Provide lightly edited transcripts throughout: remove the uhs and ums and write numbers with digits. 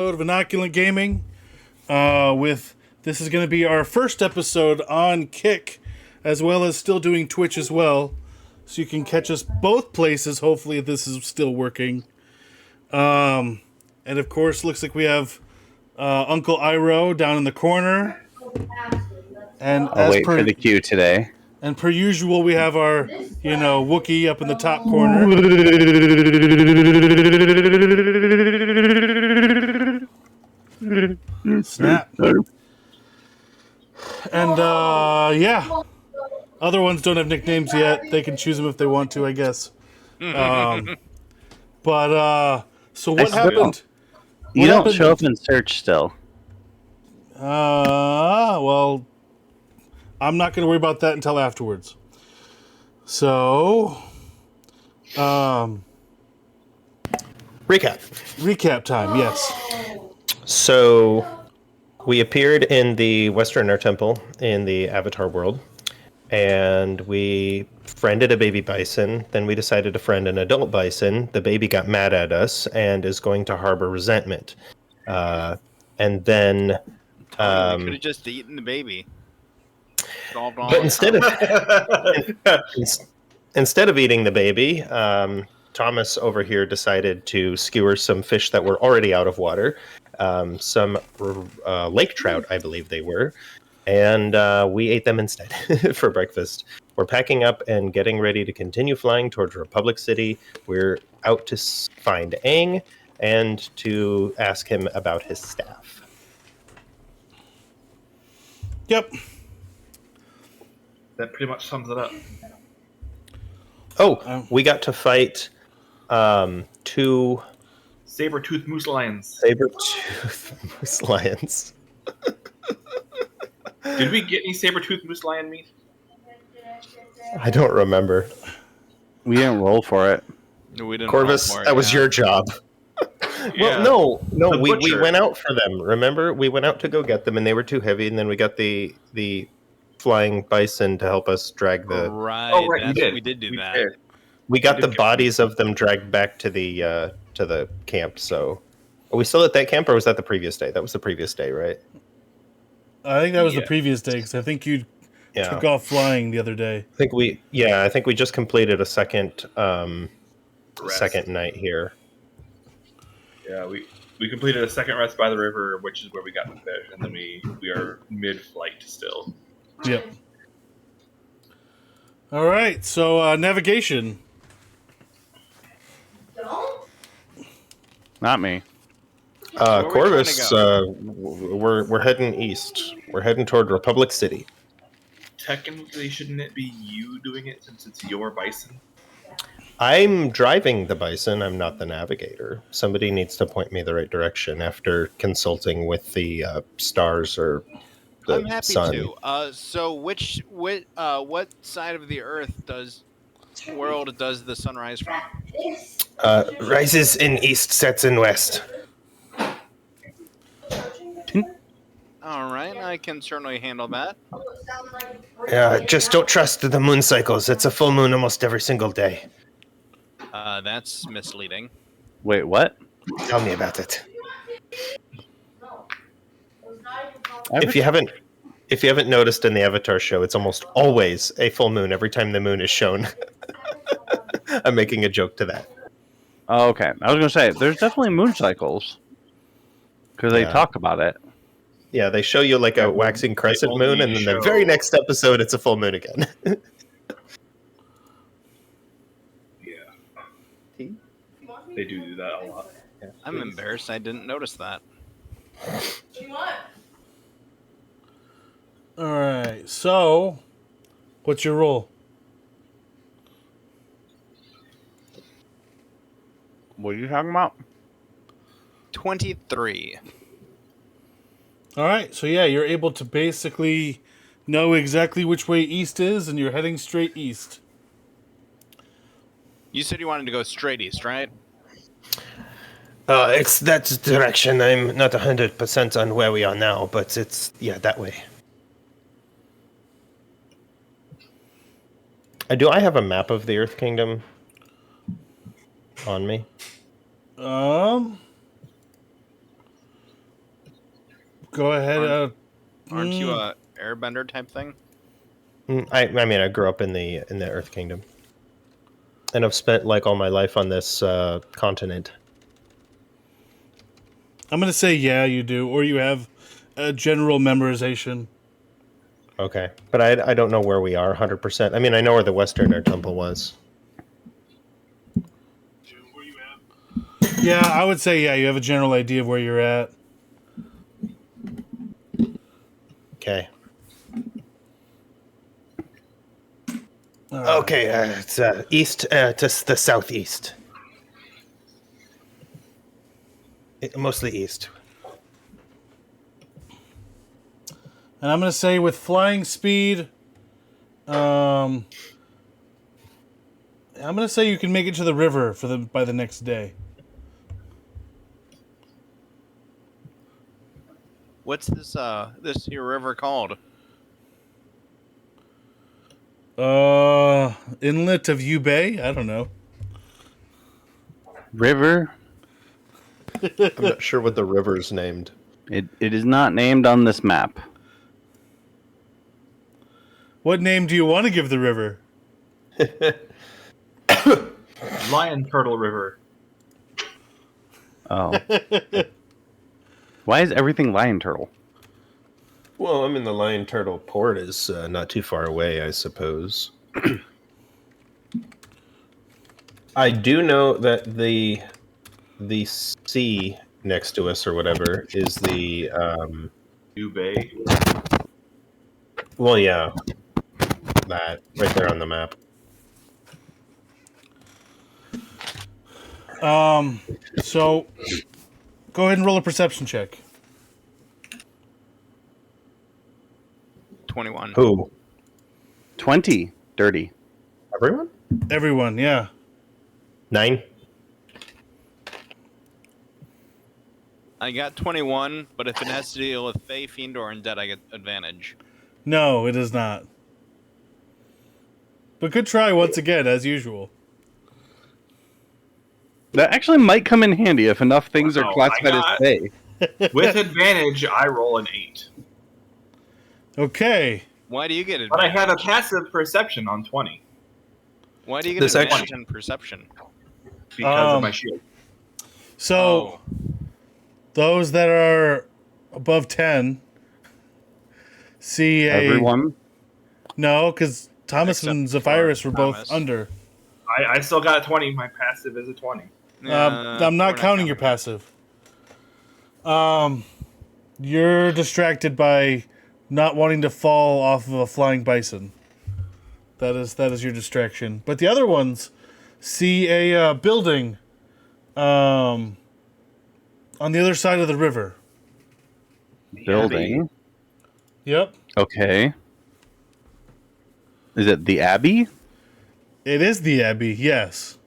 of Inoculant Gaming. With this is going to be our first episode on Kick, as well as still doing Twitch as well, so you can catch us both places. Hopefully, this is still working. And of course, looks like we have Uncle Iro down in the corner, and I'll wait for the queue today. And per usual, we have our, Wookiee up in the top corner. Snap. And, yeah. Other ones don't have nicknames yet. They can choose them if they want to, I guess. So what happened? You don't show up in search still. Well, I'm not going to worry about that until afterwards. So, Recap time, yes. So, we appeared in the Western Air Temple in the Avatar world, and we friended a baby bison. Then we decided to friend an adult bison. The baby got mad at us and is going to harbor resentment. And then... we could have just eaten the baby. But instead of eating the baby, Thomas over here decided to skewer some fish that were already out of water, some lake trout, I believe they were, and we ate them instead for breakfast. We're packing up and getting ready to continue flying towards Republic City. We're out to find Aang and to ask him about his staff. Yep. That pretty much sums it up. Oh, we got to fight two saber-toothed moose lions. Saber-toothed moose lions. Did we get any saber-toothed moose lion meat? I don't remember. We didn't roll for it. No, we didn't. Corvus, that was your job. Yeah. Well, no, we went out for them. Remember, we went out to go get them, and they were too heavy. And then we got the flying bison to help us drag the. Right. Oh, right. We did do that. Did. We got the bodies of them dragged back to the camp. So, are we still at that camp, or was that the previous day? That was the previous day, right? I think that was the previous day, because I think you took off flying the other day. I think we just completed a second night here. Yeah, we completed a second rest by the river, which is where we got the fish, and then we are mid-flight still. Yep. All right, so navigation. Not me. Corvus, we're heading east. We're heading toward Republic City. Technically, shouldn't it be you doing it since it's your bison? I'm driving the bison. I'm not the navigator. Somebody needs to point me the right direction after consulting with the stars or the I'm happy sun. to. So, what side of the Earth world does the sun rise from? Rises in east, sets in west. All right, I can certainly handle that. Just don't trust the moon cycles. It's a full moon almost every single day. That's misleading. Wait, what? Tell me about it. If you haven't noticed in the Avatar show, it's almost always a full moon every time the moon is shown. I'm making a joke to that. Oh, okay. I was going to say, there's definitely moon cycles. Because they talk about it. Yeah, they show you like a waxing crescent moon, and then the very next episode, it's a full moon again. They do that a lot. Yeah, I'm embarrassed I didn't notice that. Alright, so what's your roll? What are you talking about? 23. Alright, so yeah, you're able to basically know exactly which way east is, and you're heading straight east. You said you wanted to go straight east, right? It's that direction. I'm not 100% on where we are now, but it's, that way. Do I have a map of the Earth Kingdom on me? go ahead. Aren't you a airbender type thing? I mean, I grew up in the Earth Kingdom, and I've spent like all my life on this continent. I'm gonna say yeah, you do, or you have a general memorization. Okay, but I don't know where we are 100%. I mean, I know where the Western Air Temple was. Yeah, I would say yeah, you have a general idea of where you're at. Okay. All right. Okay, it's east to the southeast. Mostly east. And I'm gonna say with flying speed, I'm gonna say you can make it to the river by the next day. What's this your river called? Inlet of Bay? I don't know. River. I'm not sure what the river's named. It is not named on this map. What name do you want to give the river? Lion Turtle River. Oh. Why is everything lion turtle? Well, I mean, the Lion Turtle port is not too far away, I suppose. I do know that the sea next to us or whatever is the New Bay. well, yeah, that right there on the map. So go ahead and roll a perception check. 21. Who? 20. Dirty. Everyone? Everyone, yeah. 9? I got 21, but if it has to deal with Fae, Fiend, or Undead, I get advantage. No, it is not. But good try once again, as usual. That actually might come in handy if enough things are Wow, classified as fey. With advantage, I roll an 8. Okay. Why do you get But I advantage? have a passive perception on 20 Why do you get This advantage actually- in perception? because of my shield. So those that are above 10 see a... Everyone. No, because Thomas Except and for Zephyrus were both Thomas. under. I still got a 20. My passive is a 20. I'm not counting your passive. You're distracted by not wanting to fall off of a flying bison. That is your distraction. But the other ones see a building on the other side of the river. Building. Yep. Okay. Is it the Abbey? It is the Abbey, yes.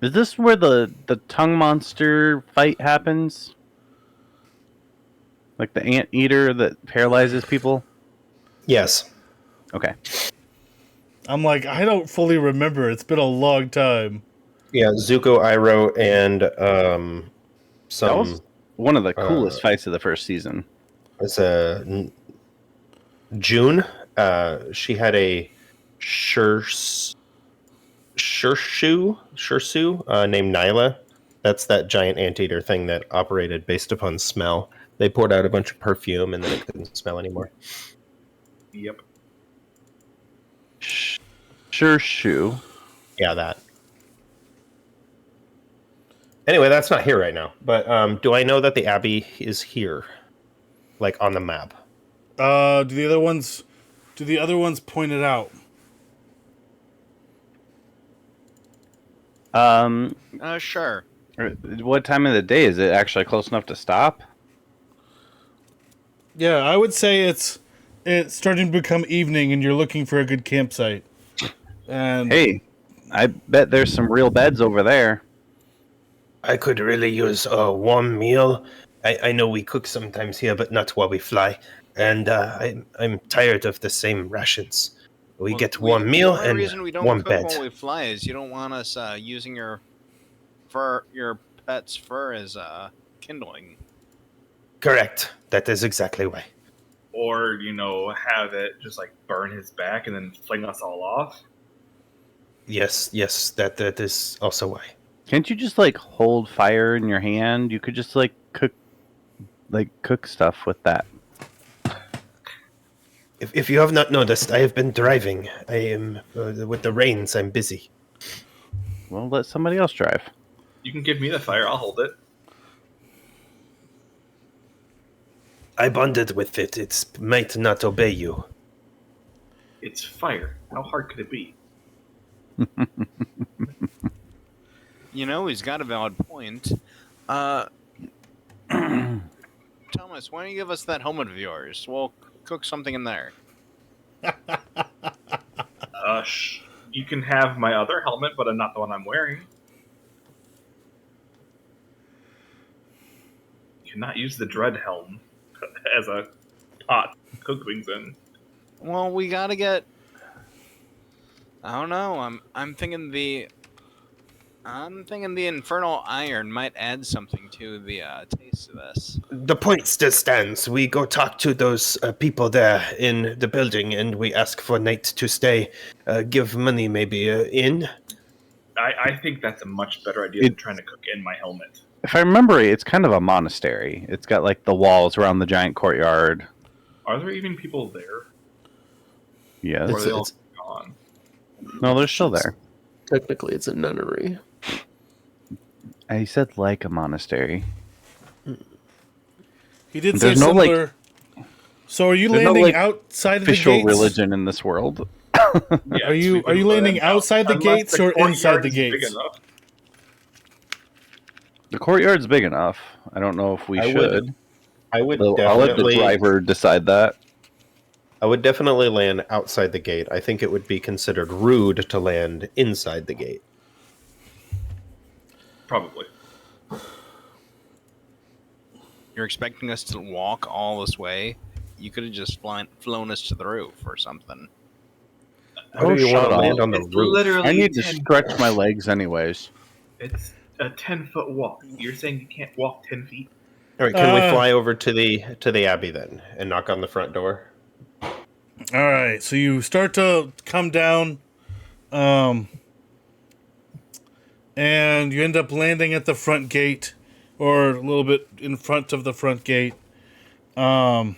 Is this where the tongue monster fight happens? Like the ant eater that paralyzes people? Yes. Okay. I'm like, I don't fully remember. It's been a long time. Yeah, Zuko, Iroh, and That some... was one of the coolest fights of the first season. It's June. She had a Shirsu named Nyla. That's that giant anteater thing that operated based upon smell. They poured out a bunch of perfume and then it couldn't smell anymore. Yep. Sure shoe. Yeah, that. Anyway, that's not here right now. But do I know that the Abbey is here? Like on the map? Do the other ones point it out? Sure. What time of the day is it actually close enough to stop? Yeah, I would say it's starting to become evening and you're looking for a good campsite. And Hey, I bet there's some real beds over there. I could really use a warm meal. I know we cook sometimes here, but not while we fly. And I'm tired of the same rations. We get warm meal The only and reason we don't warm cook bed. while we fly is you don't want us using your pet's fur as kindling. Correct. That is exactly why. Or, have it just like burn his back and then fling us all off. Yes, that is also why. Can't you just like hold fire in your hand? You could just like cook stuff with that. If you have not noticed, I have been driving. I am with the reins. I'm busy. Well, let somebody else drive. You can give me the fire. I'll hold it. I bonded with it. It might not obey you. It's fire. How hard could it be? He's got a valid point. Thomas, why don't you give us that helmet of yours? We'll cook something in there. You can have my other helmet, but not the one I'm wearing. You cannot use the dread helm as a pot to cook things in. Well, we gotta get. I don't know. I'm thinking the infernal iron might add something to the taste of this. The point still stands. We go talk to those people there in the building, and we ask for a night to stay. Give money, maybe, in. I think that's a much better idea than trying to cook in my helmet. If I remember, it's kind of a monastery. It's got like the walls around the giant courtyard. Are there even people there? Yes. Or are they all gone? No, they're still there. Technically, it's a nunnery. I said like a monastery. He did say There's no, similar. So are you there's no, landing outside of the Official gates? religion in this world. Yes, Are you we can landing land outside the unless gates or courtyard inside the is big gates? enough. The courtyard's big enough. I don't know if we I should. would- I would I'll let the definitely. driver decide that. I would definitely land outside the gate. I think it would be considered rude to land inside the gate. Probably. You're expecting us to walk all this way? You could have just flown us to the roof or something. How do you want shut to up. land on the It's roof? literally I need to 10 stretch my legs anyways. It's a 10-foot walk. You're saying you can't walk 10 feet? All right, can we fly over to the abbey then and knock on the front door? All right, so you start to come down, and you end up landing at the front gate, or a little bit in front of the front gate. And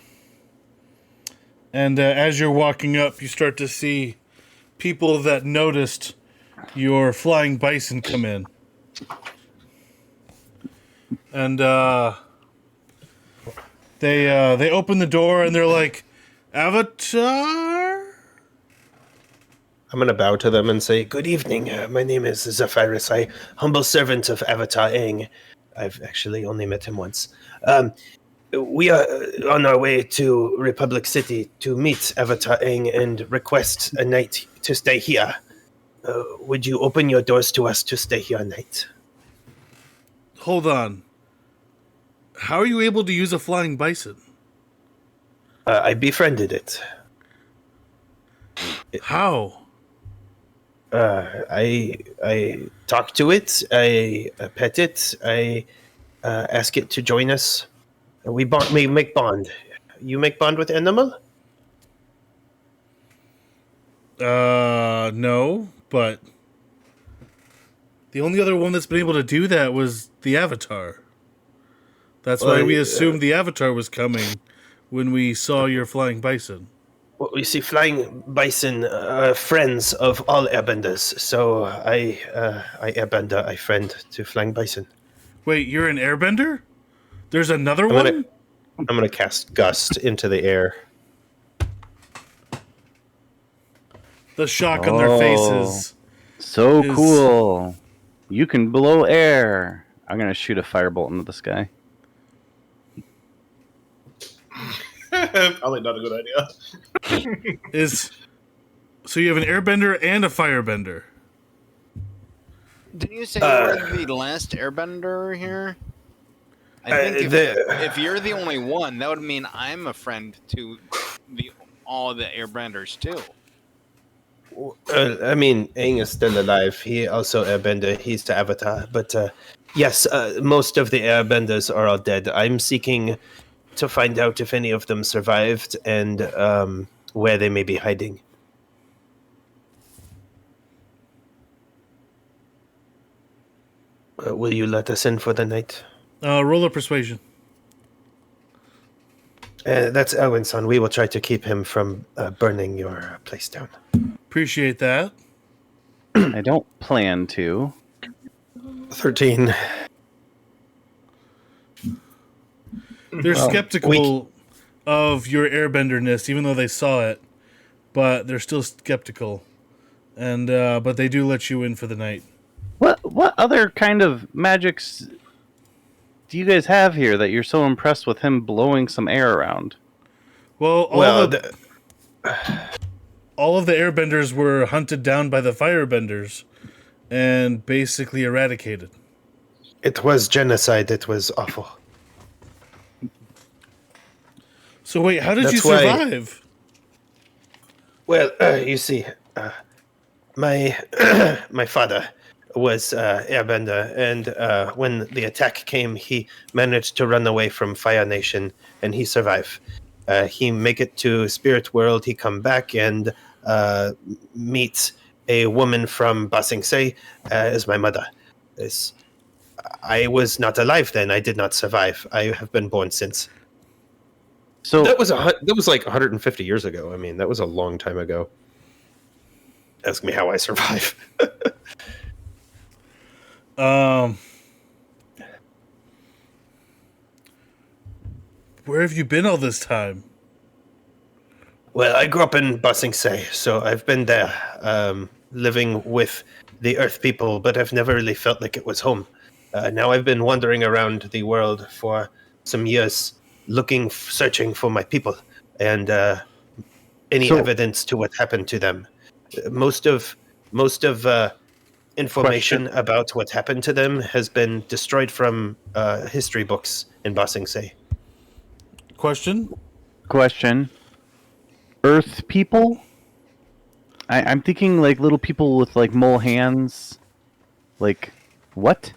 as you're walking up, you start to see people that noticed your flying bison come in. And they open the door and they're like, Avatar? I'm going to bow to them and say, "Good evening. My name is Zephyrus. I humble servant of Avatar Aang. I've actually only met him once. We are on our way to Republic City to meet Avatar Aang and request a night to stay here. Would you open your doors to us to stay here a night?" Hold on. How are you able to use a flying bison? I befriended it. How? I talk to it. I pet it. I ask it to join us. We make bond. You make bond with animal? No, but the only other one that's been able to do that was the Avatar. That's why we assumed the Avatar was coming when we saw your flying bison. Well, you see, flying bison are friends of all airbenders. So I airbender, I friend to flying bison. Wait, you're an airbender? There's another I'm one? gonna cast gust into the air. The shock on their faces. So is- cool. You can blow air. I'm going to shoot a firebolt into the sky. Probably not a good idea. So you have an airbender and a firebender. Didn't you say you were the last airbender here? I think if you're the only one, that would mean I'm a friend to all the airbenders too. I mean, Aang is still alive. He also airbender. He's the Avatar. But yes, most of the airbenders are all dead. I'm seeking to find out if any of them survived and where they may be hiding. Will you let us in for the night? Roll a persuasion. That's Elwin's son. We will try to keep him from burning your place down. Appreciate that. I don't plan to. 13. They're skeptical of your airbenderness, even though they saw it, but they're still skeptical. And but they do let you in for the night. What other kind of magics do you guys have here that you're so impressed with him blowing some air around? Well, all of the airbenders were hunted down by the firebenders and basically eradicated. It was genocide. It was awful. So wait, how did you That's why- survive? Well, you see, my my father was airbender, and when the attack came, he managed to run away from Fire Nation, and he survived. He make it to Spirit World. He come back and meet a woman from Ba Sing Se as my mother. I was not alive then. I did not survive. I have been born since. So That was like 150 years ago. I mean, that was a long time ago. Ask me how I survive. Where have you been all this time? Well, I grew up in Ba Sing Se, so I've been there, living with the Earth people, but I've never really felt like it was home. Now I've been wandering around the world for some years, searching for my people and any evidence to what happened to them. Most of information about what happened to them has been destroyed from history books in Ba Sing Se. Question? Earth people? I'm thinking like little people with like mole hands. Like, what?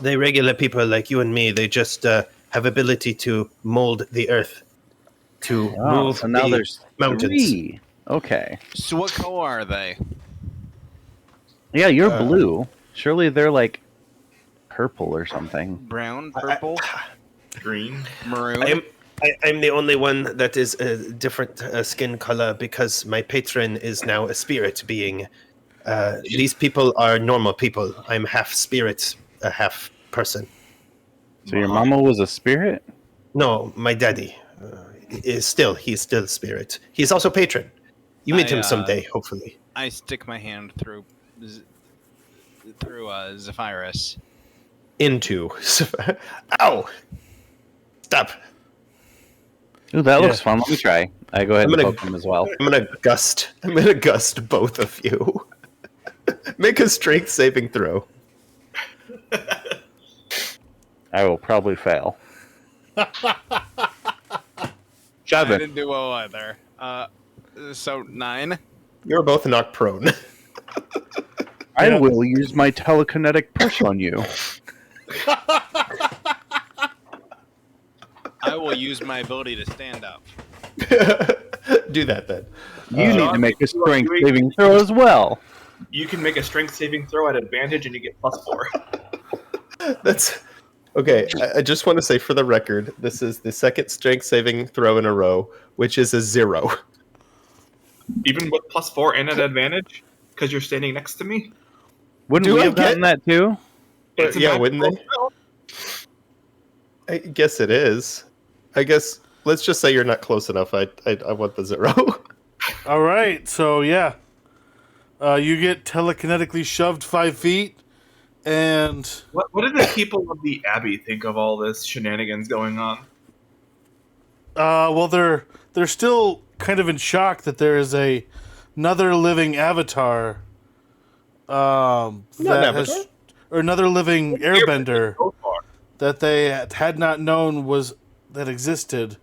They regular people like you and me. They just have ability to mold the earth, to move so now the there's mountains. 3. Okay. So what color are they? Yeah, you're blue. Surely they're like purple or something. Brown, purple, Green. maroon? I'm the only one that is a different skin color because my patron is now a spirit being. These people are normal people. I'm half spirit, half person. So your mama was a spirit? No, my daddy he's still spirit. He's also patron. You meet him someday, hopefully. I stick my hand through Zephyrus. Into. Ow! Stop. Ooh, that looks fun. Let me try. I go ahead and poke him as well. I'm gonna gust both of you. Make a strength saving throw. I will probably fail. I 7. didn't do well either. So 9. You're both knocked prone. I will use my telekinetic push on you. I will use my ability to stand up. Do that then. You need to make a strength saving throw as well. You can make a strength saving throw at advantage, and you get +4. That's okay. I just want to say for the record, this is the second strength saving throw in a row, which is a 0. Even with +4 and at advantage, because you're standing next to me. Wouldn't we have gotten that too? It's a Yeah, natural wouldn't they? throw. I guess it is. I guess let's just say you're not close enough. I want the 0. All right, so yeah. You get telekinetically shoved 5 feet, and What did the people of the Abbey think of all this shenanigans going on? well, they're still kind of in shock that there is another living avatar, another living airbender So far. that they had not known that existed.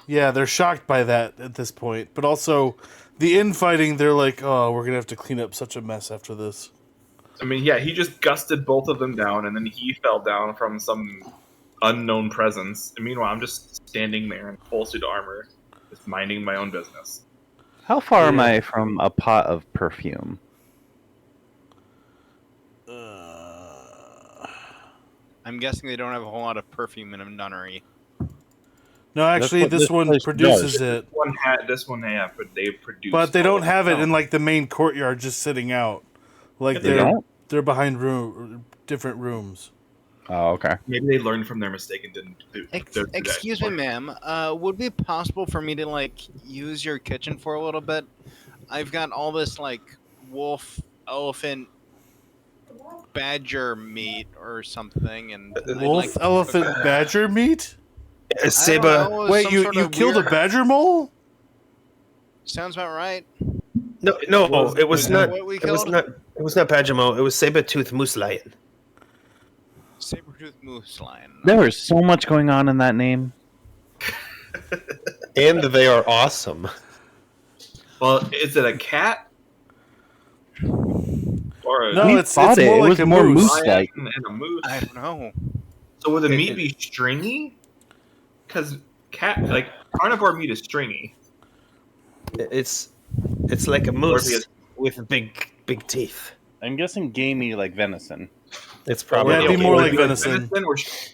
Yeah, they're shocked by that at this point. But also, the infighting, they're like, oh, we're going to have to clean up such a mess after this. I mean, yeah, he just gusted both of them down, and then he fell down from some unknown presence. And meanwhile, I'm just standing there in full suit armor, just minding my own business. How far am Yeah. I from a pot of perfume? I'm guessing they don't have a whole lot of perfume in a nunnery. No, actually, what this this one place produces does. it, This one, yeah, but they produce. but they all don't of have it in themselves. like the main courtyard, just sitting out. Like Yeah, they they're don't? they're behind different rooms. Oh, okay. Maybe they learned from their mistake and didn't do. Excuse me, ma'am. Would it be possible for me to like use your kitchen for a little bit? I've got all this like wolf, elephant, badger meat or something, and I'd Wolf, like to elephant, cook that. badger meat. I don't Seba. know, Wait, some you sort you of killed a weird- badger mole? Sounds about right. No, it was that not. what we It was killed? not. It was not Pajamo. It was saber-tooth moose lion. Saber-toothed moose lion. There was so much going on in that name. And they are awesome. Well, is it a cat? Or a No, We it's thought more it like was a more moose. moose. like- lion and a moose? I don't know. So would the meat be stringy? Because carnivore meat is stringy. It's like a Or moose is- with big teeth. I'm guessing gamey like venison. It's probably Yeah, it'd be okay. more Or like maybe venison.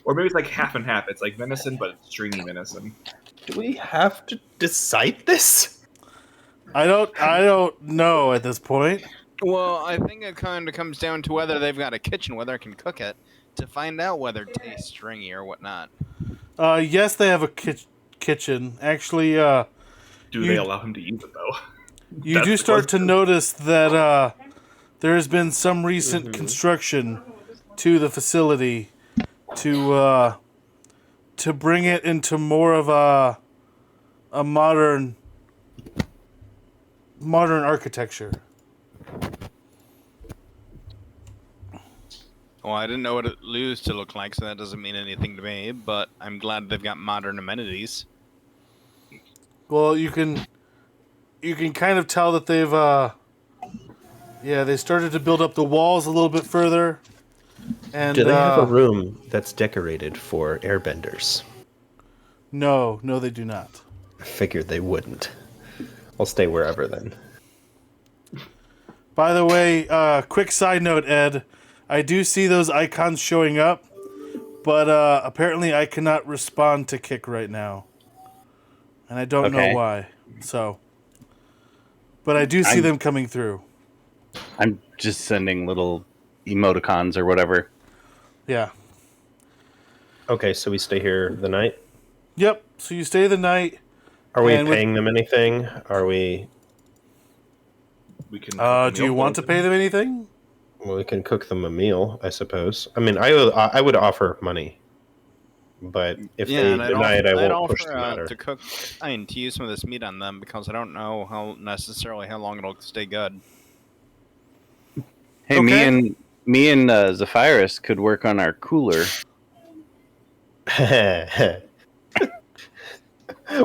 or maybe it's like half and half. It's like venison, but it's stringy venison. Do we have to decide this? I don't know at this point. Well, I think it kind of comes down to whether they've got a kitchen, whether I can cook it, to find out whether it tastes stringy or whatnot. Yes, they have a kitchen. Actually, Do they allow him to use it though? you That's do the start to question. notice that there has been some recent construction to the facility to bring it into more of a modern architecture. Well, I didn't know what it used to look like, so that doesn't mean anything to me, but I'm glad they've got modern amenities. Well, you can kind of tell that they've they started to build up the walls a little bit further. And Do they have a room that's decorated for airbenders? No, they do not. I figured they wouldn't. I'll stay wherever then. By the way, quick side note, Ed, I do see those icons showing up, but apparently I cannot respond to Kick right now. And I don't know Okay. why. So, but I do see them coming through. I'm just sending little emoticons or whatever. Yeah. Okay, so we stay here the night. Yep. So you stay the night. Are we And with- paying them anything? Are we? We can. Do you want to pay them anything? Well, we can cook them a meal, I suppose. I mean, I would offer money, but if they and deny it, I I'd won't push offer the matter. to cook and to use some of this meat on them because I don't know how long it'll stay good. Hey, Okay. me and Zephyrus could work on our cooler.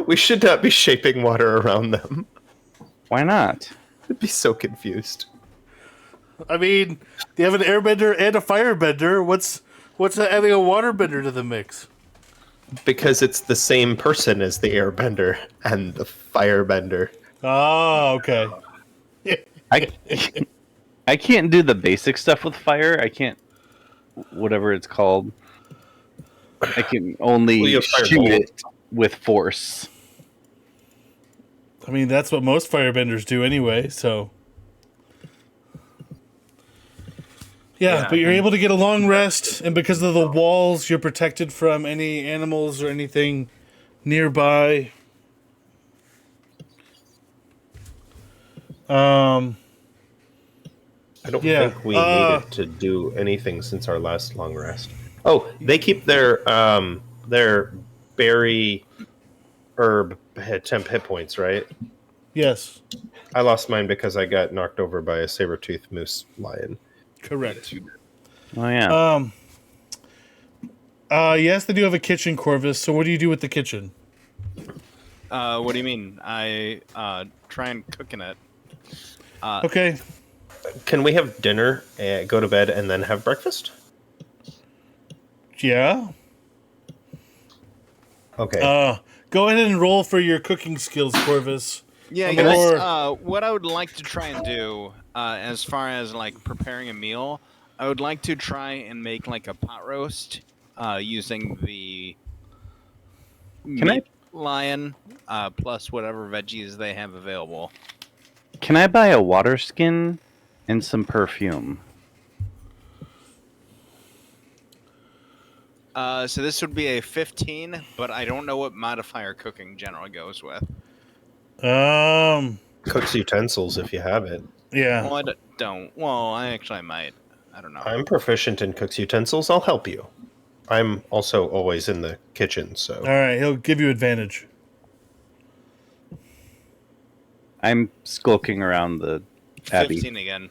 We should not be shaping water around them. Why not? I'd be so confused. I mean, they have an airbender and a firebender. What's adding a waterbender to the mix? Because it's the same person as the airbender and the firebender. Oh, okay. I can't do the basic stuff with fire. I can't, whatever it's called. I can only Well, you have shoot firebolt. it with force. I mean, that's what most firebenders do anyway, so. Yeah, but you're able to get a long rest, and because of the walls, you're protected from any animals or anything nearby. I don't Yeah, think we needed to do anything since our last long rest. Oh, they keep their berry herb temp hit points, right? Yes, I lost mine because I got knocked over by a saber-toothed moose lion. correct. Oh yeah. Yes, they do have a kitchen, Corvus, so what do you do with the kitchen? What do you mean? I try and cook in it. Okay. Can we have dinner, go to bed, and then have breakfast? Yeah. Okay. Go ahead and roll for your cooking skills, Corvus. Yeah, Or- guys. What I would like to try and do, as far as like preparing a meal, I would like to try and make like a pot roast, using the Can I meat lion, plus whatever veggies they have available. can I buy a water skin and some perfume? So this would be a 15, but I don't know what modifier cooking generally goes with. Cook's utensils if you have it. Yeah. Well, don't. Well, I might. I don't know. I'm proficient in cook's utensils. I'll help you. I'm also always in the kitchen, so. All right, he'll give you advantage. I'm skulking around the abbey. 15 again.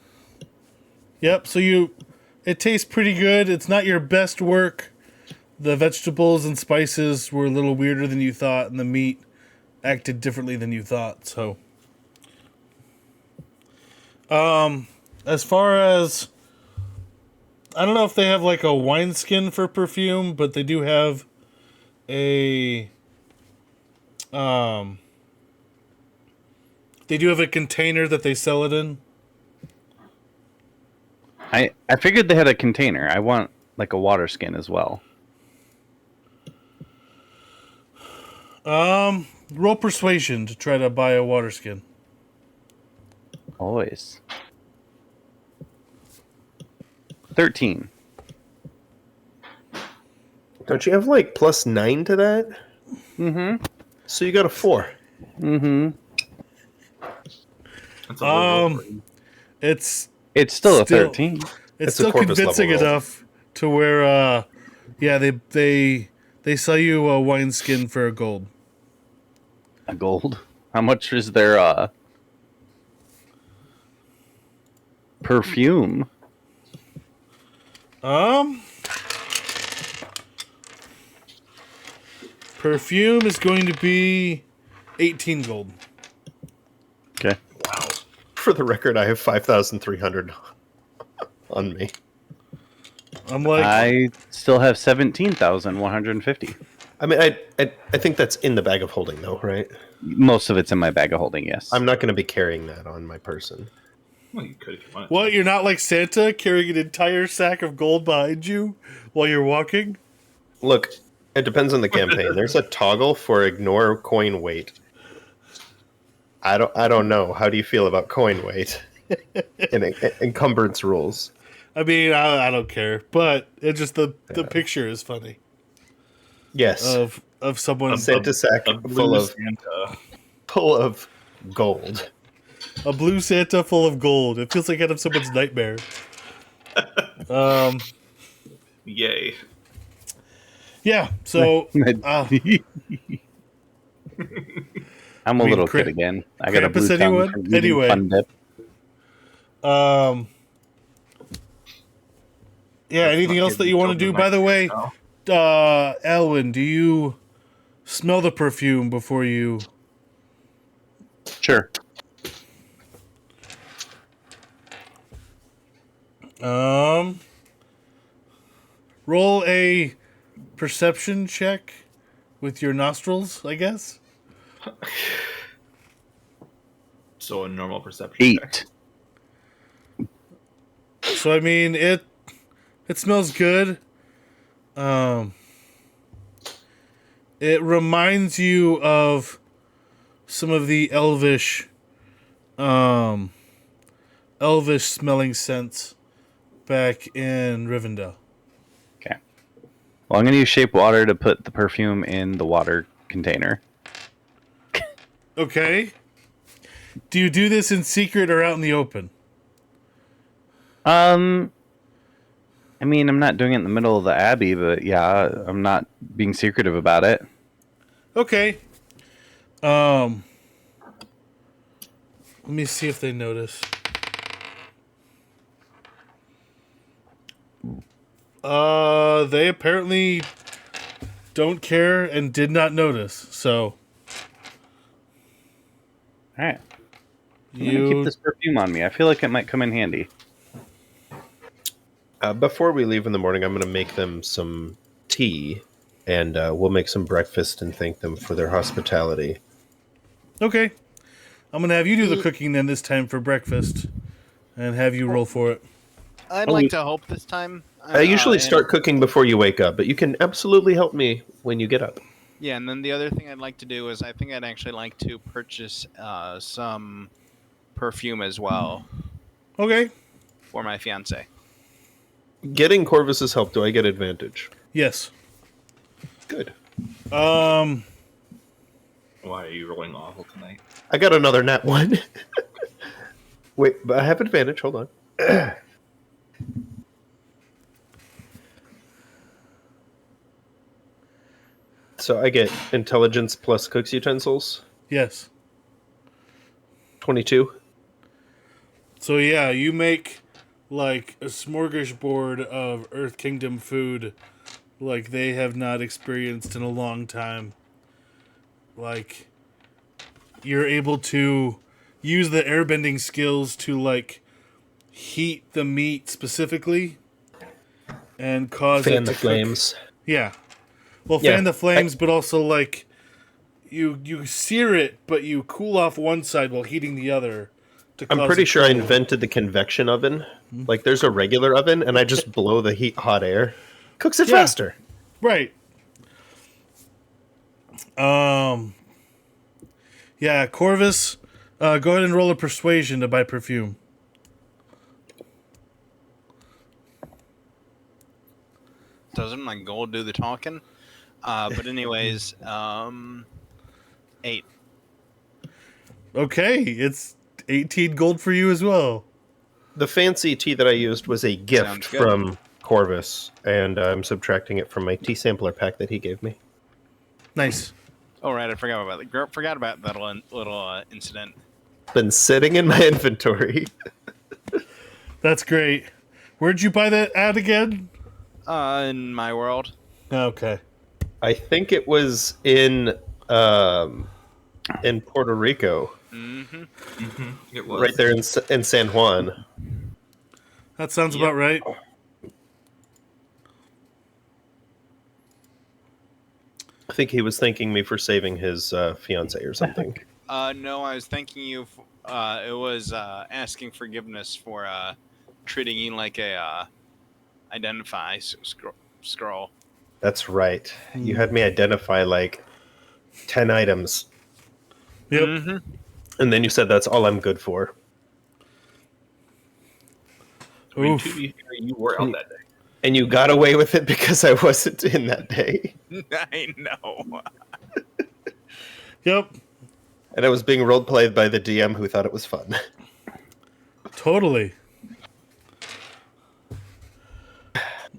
Yep, so it tastes pretty good. It's not your best work. The vegetables and spices were a little weirder than you thought, and the meat acted differently than you thought, so. As far as, I don't know if they have like a wineskin for perfume, but they do have a, they do have a container that they sell it in. I figured they had a container. I want like a water skin as well. Roll persuasion to try to buy a water skin. Always. 13. Don't you have like +9 to that? Mm-hmm. So you got a 4. Mm-hmm. That's a low roll for you. It's It's still a Still- 13. it's It's a still Corvus convincing level roll. enough to where yeah, they sell you a wineskin for a gold. A gold. How much is their perfume? Perfume is going to be 18 gold. Okay. Wow. For the record, I have 5,300 on me. I'm like, I still have 17,150. I mean, I think that's in the bag of holding, though, right? Most of it's in my bag of holding, yes. I'm not going to be carrying that on my person. Well, you could if you wanted. what? You're not like Santa carrying an entire sack of gold behind you while you're walking? Look, it depends on the campaign. There's a toggle for ignore coin weight. I don't know. How do you feel about coin weight and encumbrance rules? I mean, I don't care, but it just the picture is funny Yes, of someone Santa sack A full blue of Santa. gold. a blue Santa full of gold. It feels like out of someone's nightmare. Yay. Yeah. So I'm a mean, little Kra- kid again. I got a Krampus blue tongue anyone? from eating Anyway. Fun Dip. Yeah. Anything else that you want to do? By the way, Elwin, do you smell the perfume before you? Sure. Roll a perception check with your nostrils, I guess. So a normal perception check. 8. So I mean, it smells good. It reminds you of some of the elvish smelling scents back in Rivendell. Okay. Well, I'm going to use shape water to put the perfume in the water container. Okay. Do you do this in secret or out in the open? I mean, I'm not doing it in the middle of the abbey, but yeah, I'm not being secretive about it. Okay. Let me see if they notice. They apparently don't care and did not notice. So All right. I'm gonna keep this perfume on me. I feel like it might come in handy. Before we leave in the morning, I'm going to make them some tea, and we'll make some breakfast and thank them for their hospitality. Okay. I'm going to have you do the cooking then this time for breakfast, and have you roll for it. I'd like to hope this time. I usually start cooking before you wake up, but you can absolutely help me when you get up. Yeah, and then the other thing I'd like to do is I think I'd actually like to purchase some perfume as well Okay. for my fiance. Getting Corvus's help, do I get advantage? Yes. Good. Why are you rolling awful tonight? I got another nat 1. Wait, but I have advantage. Hold on. So I get intelligence plus cooks utensils. Yes. 22. So yeah, you make like a smorgasbord of Earth Kingdom food like they have not experienced in a long time. Like you're able to use the airbending skills to like heat the meat specifically and cause Fan it the to flames. cook. Yeah. Well, Yeah, fan the flames, but also like you sear it, but you cool off one side while heating the other. I'm pretty sure I invented the convection oven. Like there's a regular oven, and I just blow the hot air. Cooks it faster. Right. Yeah, Corvus, go ahead and roll a persuasion to buy perfume. Doesn't my gold do the talking? But anyways, 8. Okay, it's 18 gold for you as well. The fancy tea that I used was a gift Sounds good. from Corvus, and I'm subtracting it from my tea sampler pack that he gave me. Nice. Oh right, I forgot about that little incident. Been sitting in my inventory. That's great. Where'd you buy that at again? In my world. Okay. I think it was in Puerto Rico, It was right there in San Juan. That sounds about right. I think he was thanking me for saving his fiance or something. No, I was thanking you. It was asking forgiveness for treating you like a identify scroll. That's right. You had me identify like 10 items, Yep. and then you said that's all I'm good for. Oof. you were out that day. And you got away with it because I wasn't in that day. I know. Yep. And I was being role-played by the DM who thought it was fun. Totally.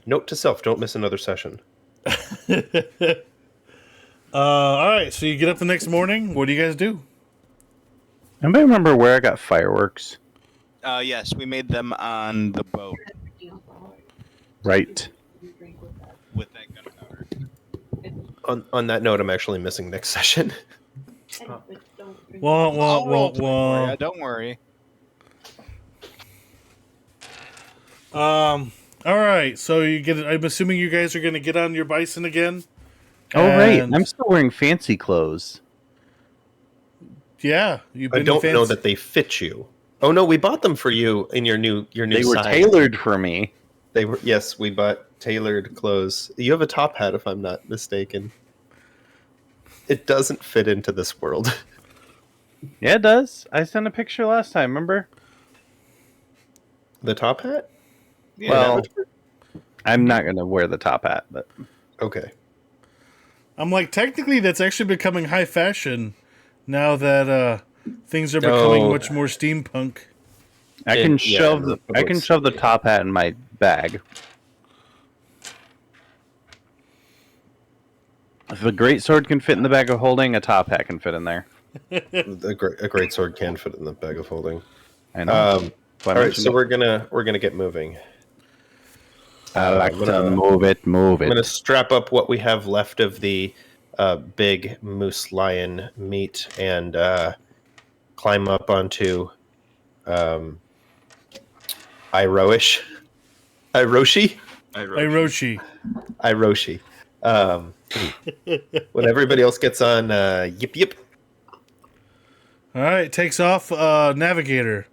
Note to self, don't miss another session. All right, so you get up the next morning. What do you guys do? Anybody remember where I got fireworks? Yes, we made them on the boat Right. with that gunpowder. On that note, I'm actually missing next session. Wah, wah, I'll roll wah, for wah. ya, don't worry. All right, so you get. I'm assuming you guys are going to get on your bison again. Oh, right. And- I'm still wearing fancy clothes. Yeah, you've I been don't know fancy- that they fit you. Oh no, we bought them for you in your new They were size. tailored for me. They were, yes, we bought tailored clothes. You have a top hat, if I'm not mistaken. It doesn't fit into this world. Yeah, it does. I sent a picture last time, remember? The top hat? Yeah, Well, I'm not going to wear the top hat, but Okay. I'm like, technically, that's actually becoming high fashion now that things are becoming Oh. much more steampunk. I can Yeah, shove the I can books. shove the top hat in my bag. If a great sword can fit in the bag of holding, a top hat can fit in there. A great sword can fit in the bag of holding. I know. All right, so we're gonna get moving. I like I'm to gonna- move it. I'm gonna strap up what we have left of the big moose lion meat and climb up onto Iroish. Iroshi? Iroshi. Iroshi. When everybody else gets on, yip yip. All right, takes off. Navigator.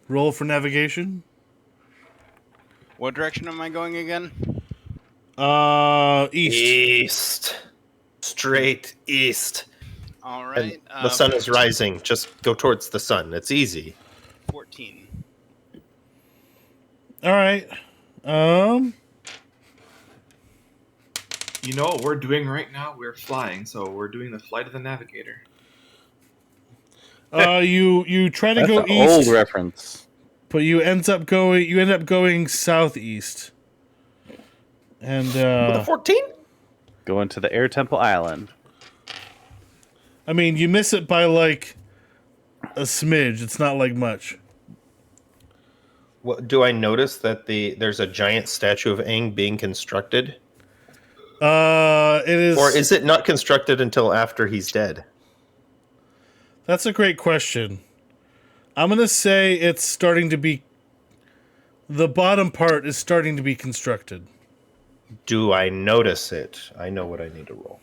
Roll for navigation. What direction am I going again? East. East. Straight east. All And right. the sun is rising. Just go towards the sun. It's easy. 14. All right. You know what we're doing right now? We're flying, so we're doing the flight of the navigator. You try to That's go an east, old reference. but you end up going southeast. And With a 14? Going to the Air Temple Island. I mean, you miss it by like a smidge. It's not like much. Well, do I notice that there's a giant statue of Aang being constructed? It is. Or is it not constructed until after he's dead? That's a great question. I'm gonna say it's starting to be. The bottom part is starting to be constructed. Do I notice it? I know what I need to roll.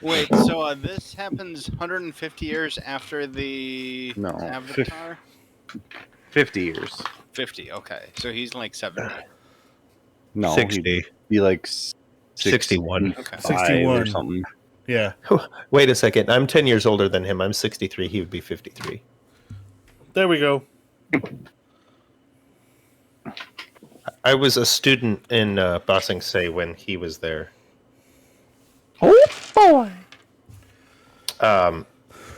Wait, so this happens 150 years after the No, Avatar? 50 years. 50, okay. So he's like 70. No, 60. he'd be like 61. Okay. 61. or something. Yeah. Wait a second. I'm 10 years older than him. I'm 63. He would be 53. There we go. I was a student in Bossing Say when he was there. Oh boy!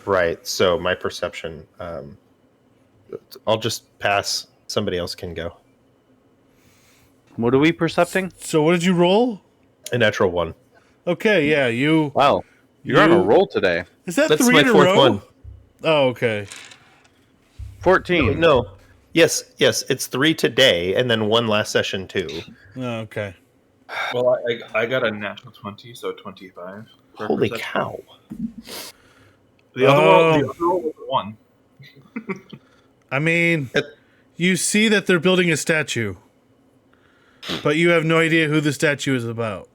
Right. So my perception. I'll just pass. Somebody else can go. What are we percepting? So what did you roll? A natural one. Okay, yeah, you. Wow, you're on a roll today. Is that That's 3 my in a fourth row? one. Oh, okay. 14. No. Yes. It's 3 today, and then one last session too. Oh, okay. Well, I got a natural 20, so 25. for Holy perception. cow! The other roll was 1. I mean, It- you see that they're building a statue, but you have no idea who the statue is about.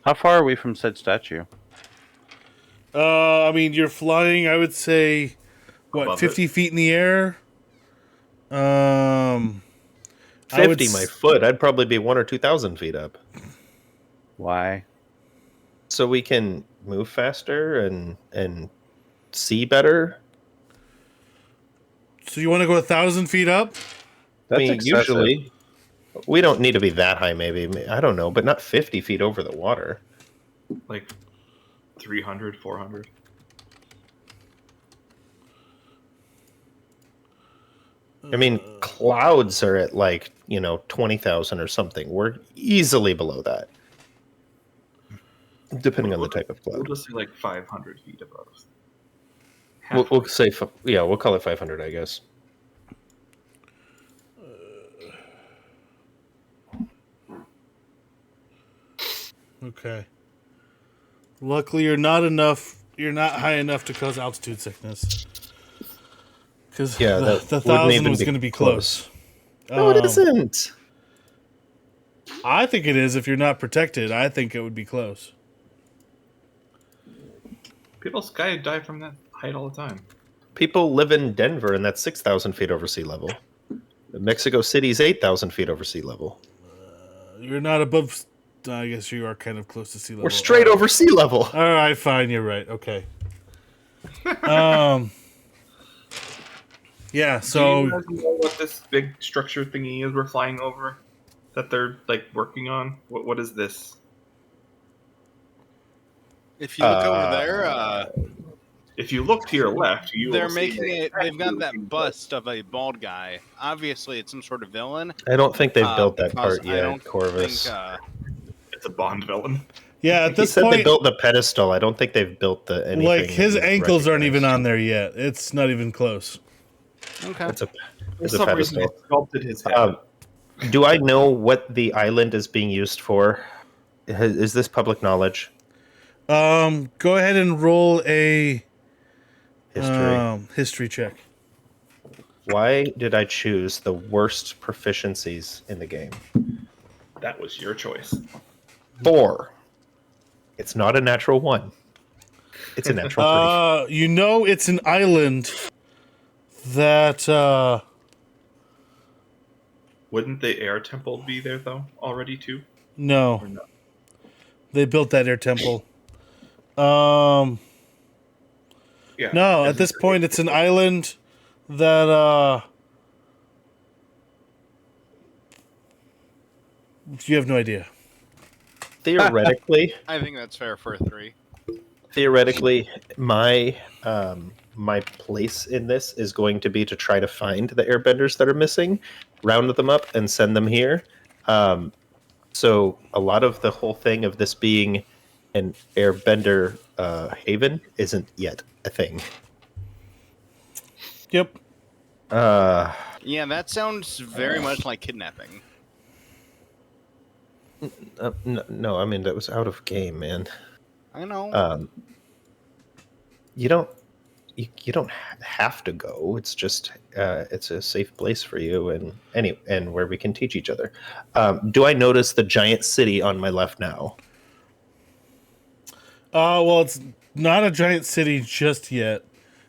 How far are we from said statue? I mean, you're flying. I would say, what, Above 50 feet in the air. I would 50 my foot. I'd probably be 1,000 or 2,000 feet up. Why? So we can move faster and see better. So you want to go 1,000 feet up? That's I mean, excessive. usually we don't need to be that high. Maybe I don't know, but not 50 feet over the water. Like 300, 400. I mean, clouds are at like 20,000 or something. We're easily below that, depending on the type of We'll cloud. just say like 500 feet above. We'll say we'll call it 500, I guess. Okay. Luckily, you're not high enough to cause altitude sickness. Because Yeah, the that wouldn't 1,000 even was be going to be close. No, it isn't. I think it is if you're not protected. I think it would be close. People skydive from that height all the time. People live in Denver, and that's 6,000 feet over sea level. Mexico City's 8,000 feet over sea level. You're not above. I guess you are kind of close to sea level. We're straight over sea level. All right, fine. You're right. Okay. Yeah. Do So you guys know what this big structure thingy is we're flying over? That they're like working on? What is this? If you look over there, If you look to your left, you they're will see making it. They've got that statue. bust of a bald guy. Obviously, it's some sort of villain. I don't think they've built that because part I yet, don't Corvus. think, It's a Bond villain. yeah, at He this said they point, built the pedestal. I don't think they've built the anything. like his that you ankles aren't even recognize. on there yet. It's not even close. okay. It's a, For it's a some reason, pedestal. they sculpted his head. Do I know what the island is being used for? Is this public knowledge? Go ahead and roll a History. history check. Why did I choose the worst proficiencies in the game? That was your choice. 4. It's not a natural 1. It's a natural 3. You know it's an island that Wouldn't the air temple be there though already too? no. Or no? They built that air temple. No, Yeah. at this point it's an island that you have no idea. Theoretically, I think that's fair for a 3. my my place in this is going to be to try to find the airbenders that are missing, round them up, and send them here. So a lot of the whole thing of this being an airbender haven isn't yet a thing. Yep. Yeah, that sounds very much like kidnapping. No, I mean that was out of game, man. I know. You don't have to go. It's just it's a safe place for you and where we can teach each other. Do I notice the giant city on my left now? Well, it's not a giant city just yet.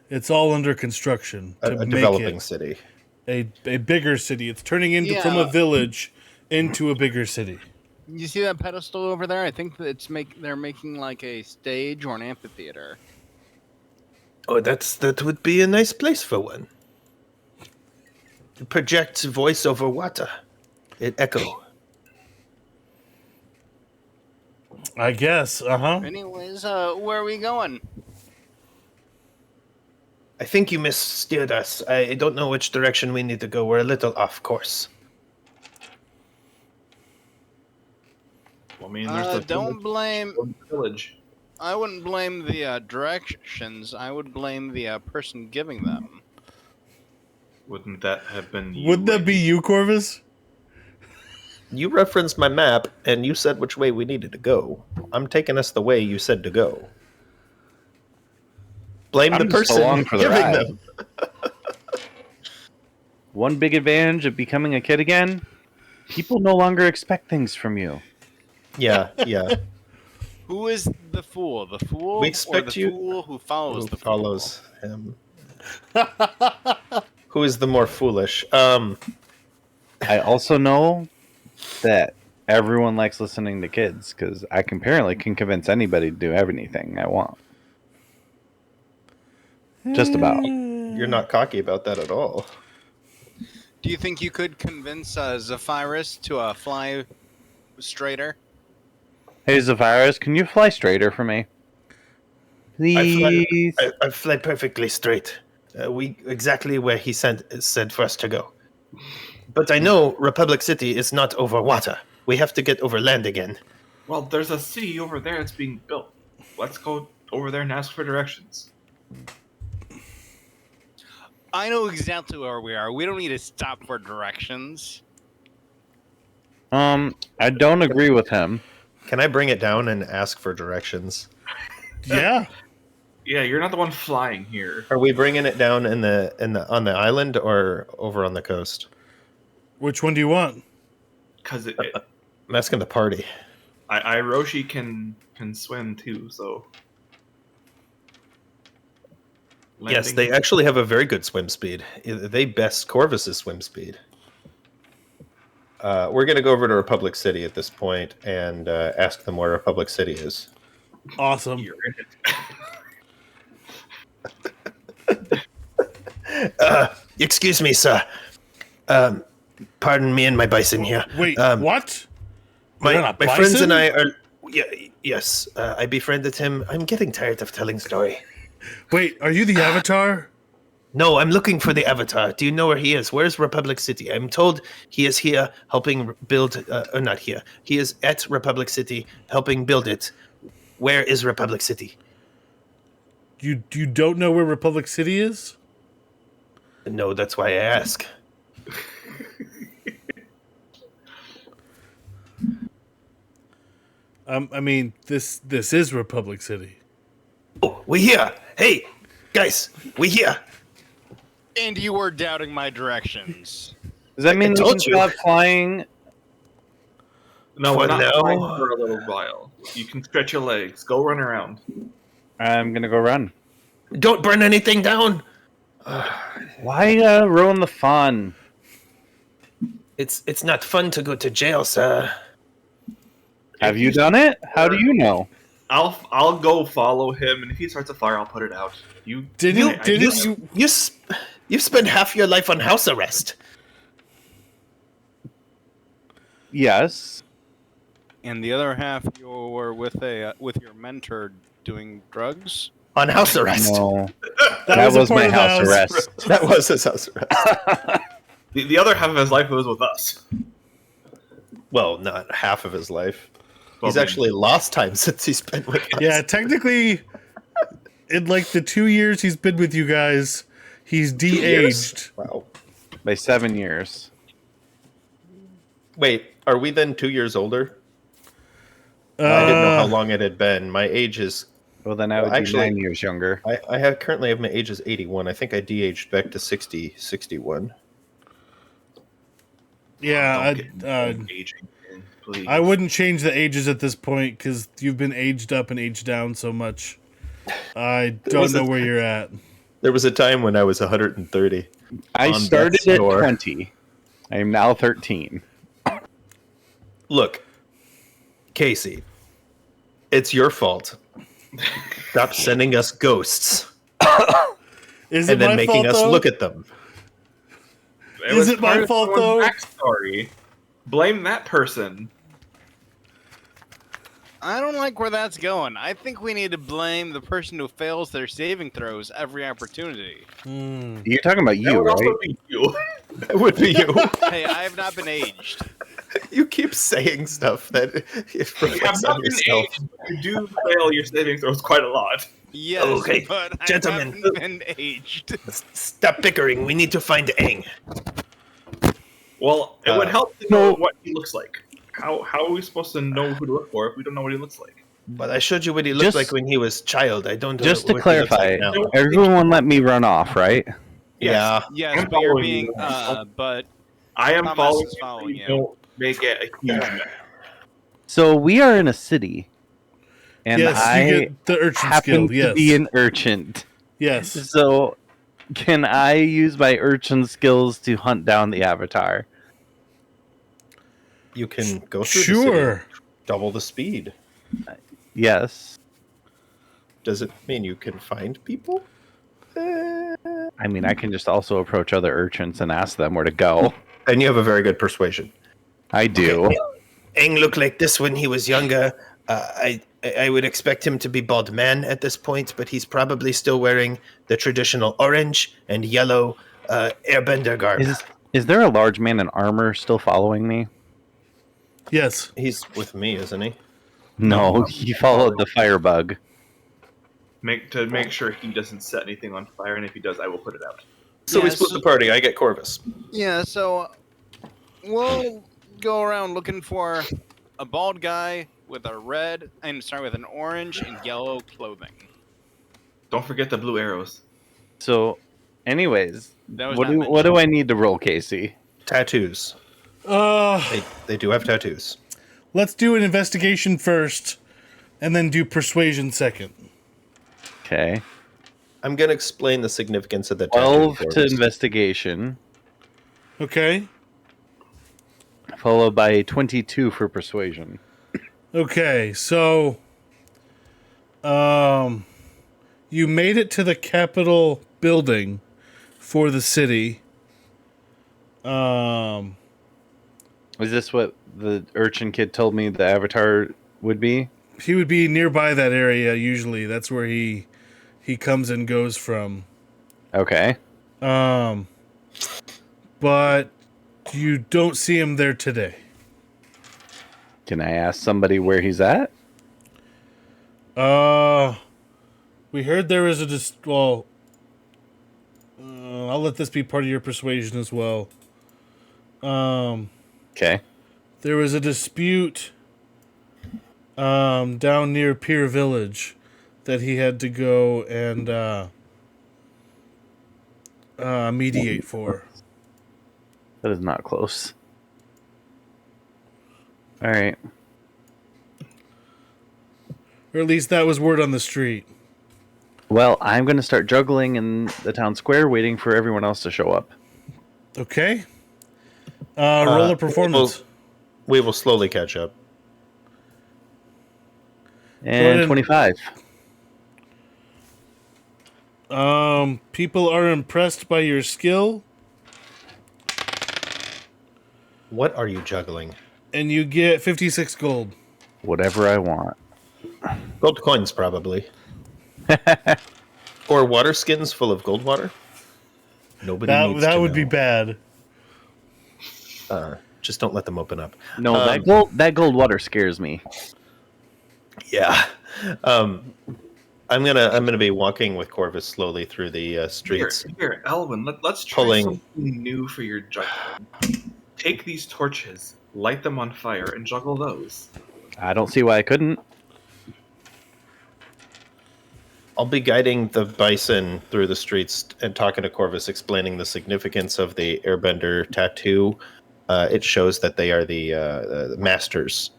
It's all under construction to A make developing it city. a bigger city. It's turning into from a Yeah. village into a bigger city. You see that pedestal over there? I think that they're making like a stage or an amphitheater. Oh, that would be a nice place for one. It projects voice over water. It echo. I guess. Anyways, where are we going? I think you missteered us. I don't know which direction we need to go. We're a little off course. Well, I mean, there's Don't blame. village. I wouldn't blame the directions. I would blame the person giving them. Wouldn't that have been you? Wouldn't that be you, Corvus? You referenced my map, and you said which way we needed to go. I'm taking us the way you said to go. Blame I'm the just person along for the giving ride. them. One big advantage of becoming a kid again: people no longer expect things from you. Yeah. Who is the fool? The fool We or expect the you- fool who follows Who the fool? follows him? Who is the more foolish? I also know that everyone likes listening to kids because I can apparently can convince anybody to do anything I want. Just about. You're not cocky about that at all. Do you think you could convince Zephyrus to fly straighter? Hey, Zephyrus, can you fly straighter for me? Please. I fly perfectly straight. We exactly where he said for us to go. But I know Republic City is not over water. We have to get over land again. Well, there's a city over there that's being built. Let's go over there and ask for directions. I know exactly where we are. We don't need to stop for directions. I don't agree with him. Can I bring it down and ask for directions? Yeah. Yeah, you're not the one flying here. Are we bringing it down on the island or over on the coast? Which one do you want? Because I'm asking the party. Roshi can swim too, so. Yes, they actually have a very good swim speed. They best Corvus's swim speed. We're going to go over to Republic City at this point and ask them where Republic City is. Awesome. You're in it. Excuse me, sir. Pardon me and my bison here. Wait, what? You're My not a friends bison? and I are... Yes, I befriended him. I'm getting tired of telling story. Wait, are you the Avatar? No, I'm looking for the Avatar. Do you know where he is? Where's Republic City? I'm told he is here helping build... or not here. He is at Republic City helping build it. Where is Republic City? You don't know where Republic City is? No, that's why I ask. I mean, this is Republic City. Oh, we here. Hey, guys, we here. And you were doubting my directions. Does that mean we told can you. stop flying? No, we're not no. flying for a little while. You can stretch your legs. Go run around. I'm gonna go run. Don't burn anything down. Why ruin the fun? It's not fun to go to jail, sir. Have you done it? How do you know? I'll go follow him, and if he starts a fire, I'll put it out. You spend half your life on house arrest. Yes. And the other half, you were with your mentor doing drugs. On house arrest. No. That That was a was part my of the house house arrest. That was his house arrest. The other half of his life was with us. Well, not half of his life. Well, He's actually lost time since he's been with us. Yeah, technically, in like the 2 years he's been with you guys, he's de-aged. Wow. By 7 years. Wait, are we then 2 years older? I didn't know how long it had been. My age is. Well, then I would Actually- be 9 years younger. I currently have my age is 81. I think I de-aged back to 61. Yeah, Don't get aging, please. I wouldn't change the ages at this point because you've been aged up and aged down so much. I don't was know a- where you're at. There was a time when I was 130. I On started death's at door. 20. I am now 13. Look, Casey, it's your fault. Stop sending us ghosts Is it and then my making fault, us though? look at them. Is it my part of fault, someone's though? Backstory. Blame that person. I don't like where that's going. I think we need to blame the person who fails their saving throws every opportunity. You're talking about That you, would right? also be you. That would be you. Hey, I have not been aged. You keep saying stuff that if You have not been aged, but you do fail your saving throws quite a lot. Yes, Okay, but gentlemen. I haven't been aged. Stop bickering. We need to find Aang. Well, it would help to no. know what he looks like. How are we supposed to know who to look for if we don't know what he looks like? But I showed you what he looked Just- like when he was child. I don't know Just to what he looks clarify, like now. everyone let me run off, right? Yeah. Yes, I'm but you're following being, you. but I am Thomas following is you. following so you. Don't make it a huge mess. So we are in a city. And Yes, I you get the urchin happen skill. to Yes. be an urchin. Yes. So can I use my urchin skills to hunt down the avatar? You can go through the Sure. city, double the speed. Yes. Does it mean you can find people? I mean, I can just also approach other urchins and ask them where to go. And you have a very good persuasion. I do. Aang looked like this when he was younger. I would expect him to be bald man at this point, but he's probably still wearing the traditional orange and yellow airbender garb. Is there a large man in armor still following me? Yes. He's with me, isn't he? No, he followed the firebug. Make sure he doesn't set anything on fire, and if he does, I will put it out. So we Yeah, split so- the party. I get Corvus. yeah, so we'll go around looking for a bald guy with an orange and yellow clothing. Don't forget the blue arrows. So, anyways, That was what not do I need to roll, Casey? Tattoos. They do have tattoos. Let's do an investigation first, and then do persuasion second. Okay. I'm going to explain the significance of the tattoo. 12 to Corvus. investigation, Okay. followed by 22 for persuasion. Okay. So, you made it to the Capitol building for the city. Is this what the urchin kid told me the avatar would be? He would be nearby that area usually. That's where he comes and goes from. Okay. But you don't see him there today. Can I ask somebody where he's at? We heard there was I'll let this be part of your persuasion as well. Okay. There was a dispute down near Pier Village that he had to go and mediate for. That is not close. All right. Or at least that was word on the street. Well, I'm going to start juggling in the town square, waiting for everyone else to show up. Okay. Roll a performance. We will slowly catch up. And 25. People are impressed by your skill, What are you juggling? and you get 56 gold. Whatever I want. Gold coins, probably. Or water skins full of gold water. Nobody needs That to would know. be bad. Just don't let them open up. No, that gold water scares me. Yeah. I'm gonna be walking with Corvus slowly through the streets. Here, Elwin, let's try Pulling- something new for your juggling. Take these torches, light them on fire, and juggle those. I don't see why I couldn't. I'll be guiding the bison through the streets and talking to Corvus, explaining the significance of the airbender tattoo. It shows that they are the masters.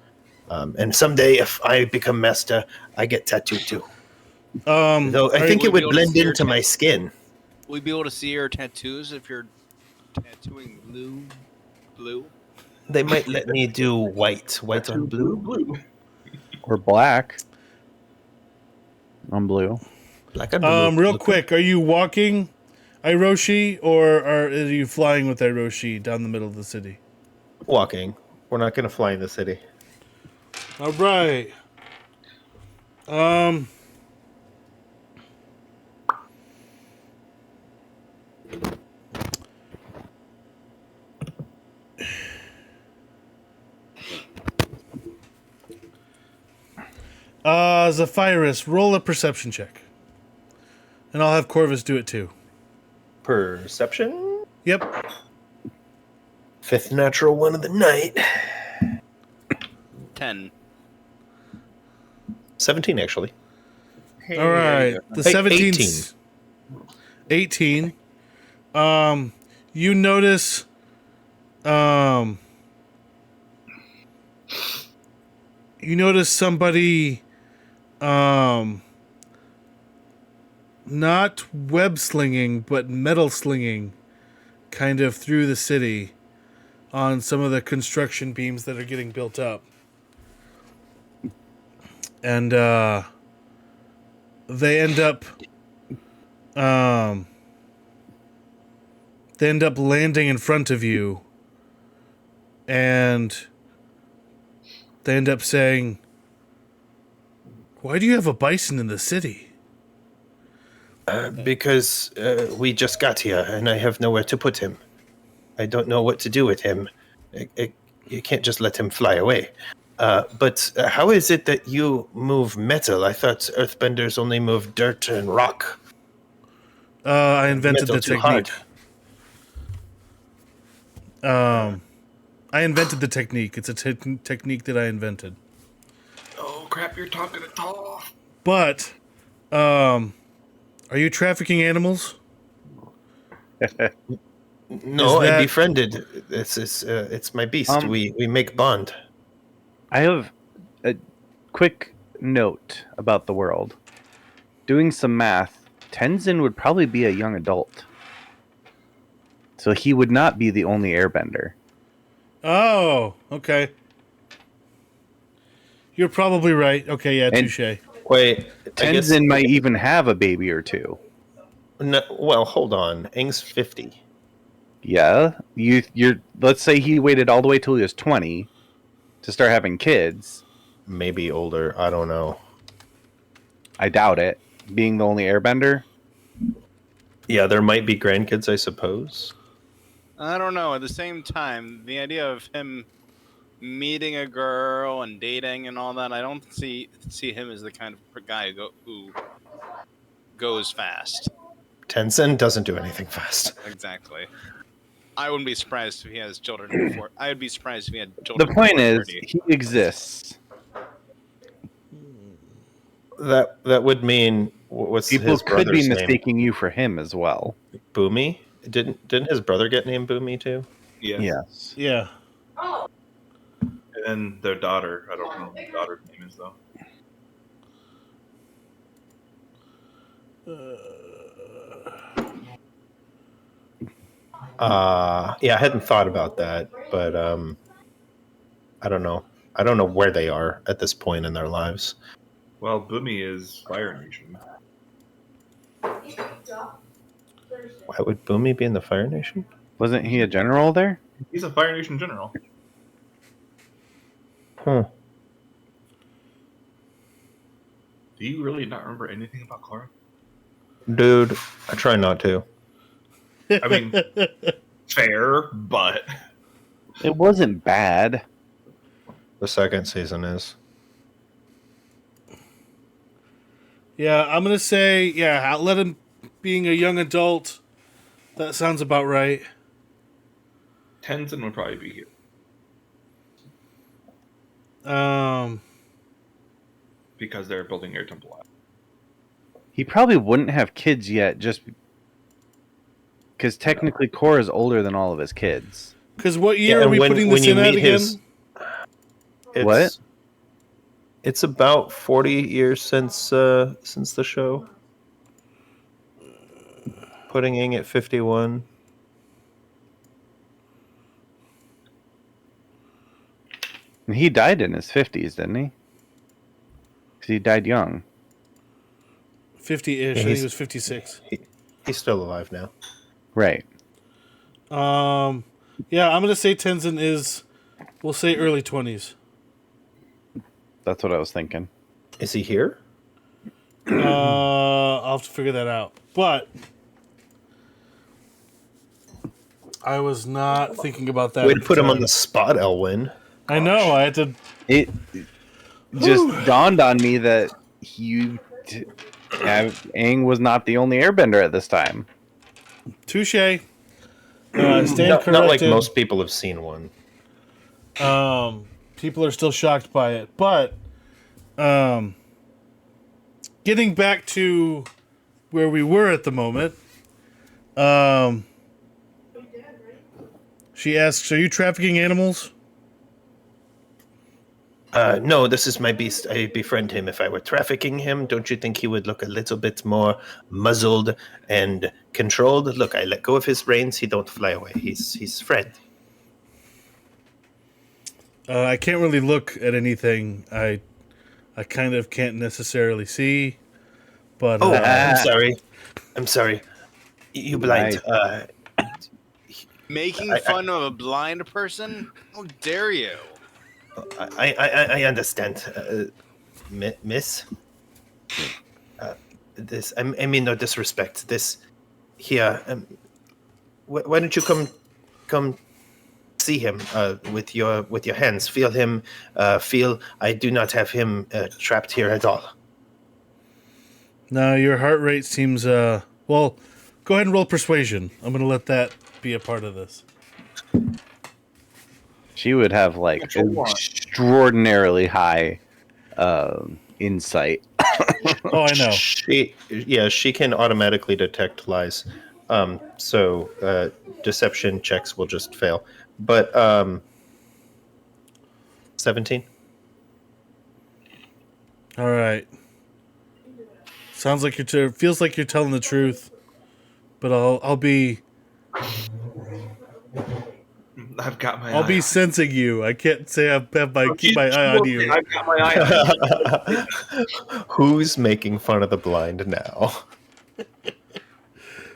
And someday, if I become master, I get tattooed too. Though I think it would blend into my skin. Will we be able to see your tattoos if you're tattooing blue? They might let me do white on blue. Or black. On blue. Black on blue. Real quick, are you walking Iroshi, or are you flying with Iroshi down the middle of the city? Walking. We're not going to fly in the city. All right. Zephyrus, roll a perception check. And I'll have Corvus do it too. Perception? Yep. 5th natural one of the night. 10. 17, actually. All right. The Hey, 17's 18. You notice somebody not web slinging but metal slinging kind of through the city on some of the construction beams that are getting built up. And they end up landing in front of you, and they end up saying, "Why do you have a bison in the city?" Because we just got here and I have nowhere to put him. I don't know what to do with him. You can't just let him fly away. But how is it that you move metal? I thought earthbenders only move dirt and rock. I invented Metal the too technique. hard. I invented the technique. It's a technique that I invented. Oh crap! You're talking to Toph. But, are you trafficking animals? No, Is I that- befriended. It's my beast. We make bond. I have a quick note about the world. Doing some math, Tenzin would probably be a young adult. So he would not be the only airbender. Oh, okay. You're probably right. Okay, yeah, And- touche. Wait, I guess. Tenzin might even have a baby or two. No, well, hold on. Aang's 50. Yeah, you're. Let's say he waited all the way till he was 20 to start having kids. Maybe older. I don't know. I doubt it. Being the only airbender. Yeah, there might be grandkids, I suppose. I don't know. At the same time, the idea of him meeting a girl and dating and all that, I don't see him as the kind of guy who goes fast. Tenzin doesn't do anything fast. Exactly. I wouldn't be surprised if he has children before. I would be surprised if he had children. The point before is, 30. he exists. That would mean what's People his could be brother's name? mistaking you for him as well. Boomy. Didn't his brother get named Boomy too? Yes. Yes. Yeah. And then their daughter. I don't know what the daughter's name is though. Yeah, I hadn't thought about that, but I don't know. I don't know where they are at this point in their lives. Well, Boomy is Fire Nation. Why would Boomy be in the Fire Nation? Wasn't he a general there? He's a Fire Nation general. Huh. Do you really not remember anything about Korra? Dude, I try not to. I mean, fair, but It wasn't bad. The second season is. Yeah, I'm gonna say Outlet him being a young adult. That sounds about right. Tenzin would probably be here. Because they're building Air Temple out. He probably wouldn't have kids yet, just because technically Korra's older than all of his kids. Because what year Yeah, are we when- putting when this you in at meet again? What? It's about 40 years since the show. Putting Aang at 51. And he died in his 50s, didn't he? Because he died young. 50-ish. Yeah, I think he's- he was 56. He's still alive now. Right. Yeah, I'm gonna say Tenzin is. We'll say early 20s. That's what I was thinking. Is he here? I'll have to figure that out. But I was not thinking about that. Way at to the put him on time. the spot, Elwyn. I know. I had to. It just dawned on me that Aang was not the only airbender at this time. Touche. Stand Not like corrected. most people have seen one. People are still shocked by it, but getting back to where we were at the moment, she asks, "Are you trafficking animals?" No, this is my beast. I befriend him. If I were trafficking him, don't you think he would look a little bit more muzzled and controlled? Look, I let go of his reins. He don't fly away. He's friend. I can't really look at anything. I kind of can't necessarily see, but Oh, I'm sorry. I'm sorry. You blind. Making fun of a blind person? How dare you? I understand, Miss. This I mean no disrespect. This here. Why don't you come see him with your hands? Feel him. Feel. I do not have him trapped here at all. no, your heart rate seems well. Go ahead and roll persuasion. I'm gonna let that be a part of this. She would have like Natural one. extraordinarily high insight. Oh, I know. She can automatically detect lies. So deception checks will just fail. But 17. All right. Sounds like feels like you're telling the truth, but I'll be I've got my. I'll eye be on sensing you. I can't say I have my it. keep my eye on you. I've got my eye on it. Who's making fun of the blind now?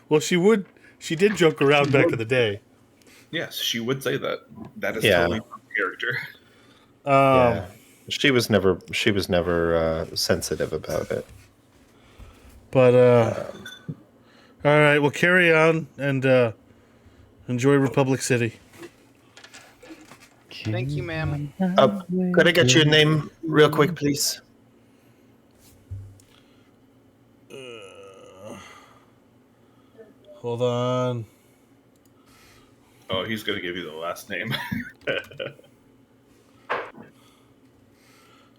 Well, she did joke around back in the day. Yes, she would say that. That is Yeah. totally her character. Yeah. She was never sensitive about it. But all right, well, carry on and enjoy Republic City. Thank you, ma'am. Could I get your name real quick, please? Hold on. Oh, he's gonna give you the last name.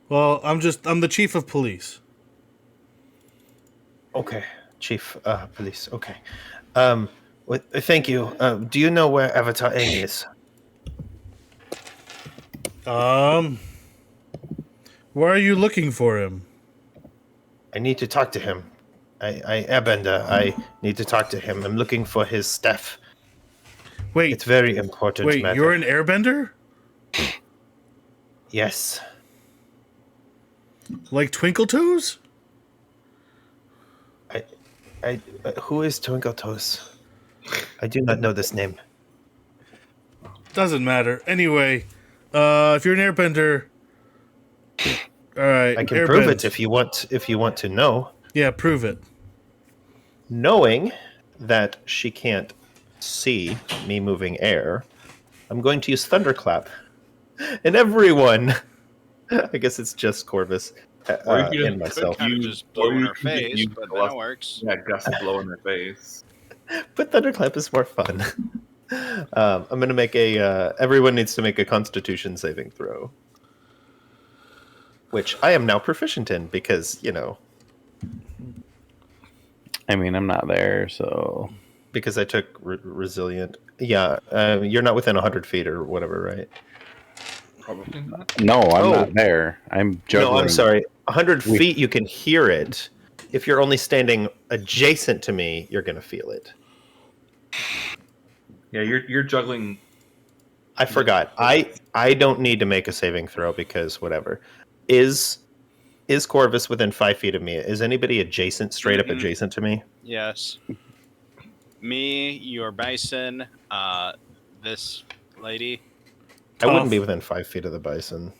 Well, I'm the chief of police. Okay, Chief Police. Okay. Thank you. Do you know where Avatar Aang is? Why are you looking for him? I need to talk to him. I Airbender. I need to talk to him. I'm looking for his staff. Wait, It's very important matter. you're an airbender? Yes. Like Twinkle Toes? Who is Twinkle Toes? I do not know this name. Doesn't matter. Anyway, if you're an airbender, all right. I can airbend. prove it if you want. If you want to know. Yeah, prove it. Knowing that she can't see me moving air, I'm going to use Thunderclap. And everyone, I guess it's just Corvus Or you can and myself. Kind of just blow or in you her can just face, use but the that works. Yeah, gust blow in their face. But Thunderclap is more fun. I'm going to make a... everyone needs to make a Constitution saving throw. Which I am now proficient in because, you know... I mean, I'm not there, so... Because I took Resilient. Yeah, you're not within 100 feet or whatever, right? Probably not. No, I'm Oh. not there. I'm juggling. No, I'm sorry. 100 feet, you can hear it. If you're only standing adjacent to me, you're going to feel it. Yeah, you're juggling. I forgot. I don't need to make a saving throw because whatever. Is Corvus within 5 feet of me? Is anybody adjacent, straight up adjacent to me? Yes. Me, your bison, this lady. I wouldn't be within 5 feet of the bison.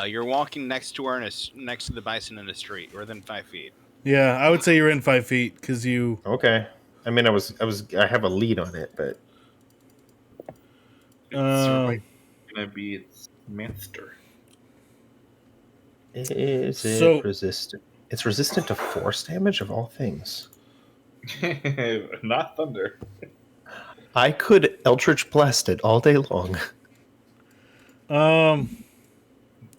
You're walking next to her, next to the bison in the street, within 5 feet. Yeah, I would say you're in 5 feet because you. Okay. I mean, I have a lead on it, but It's gonna be its master. is it So- resistant? It's resistant to force damage of all things. Not thunder. I could Eldritch Blast it all day long. Why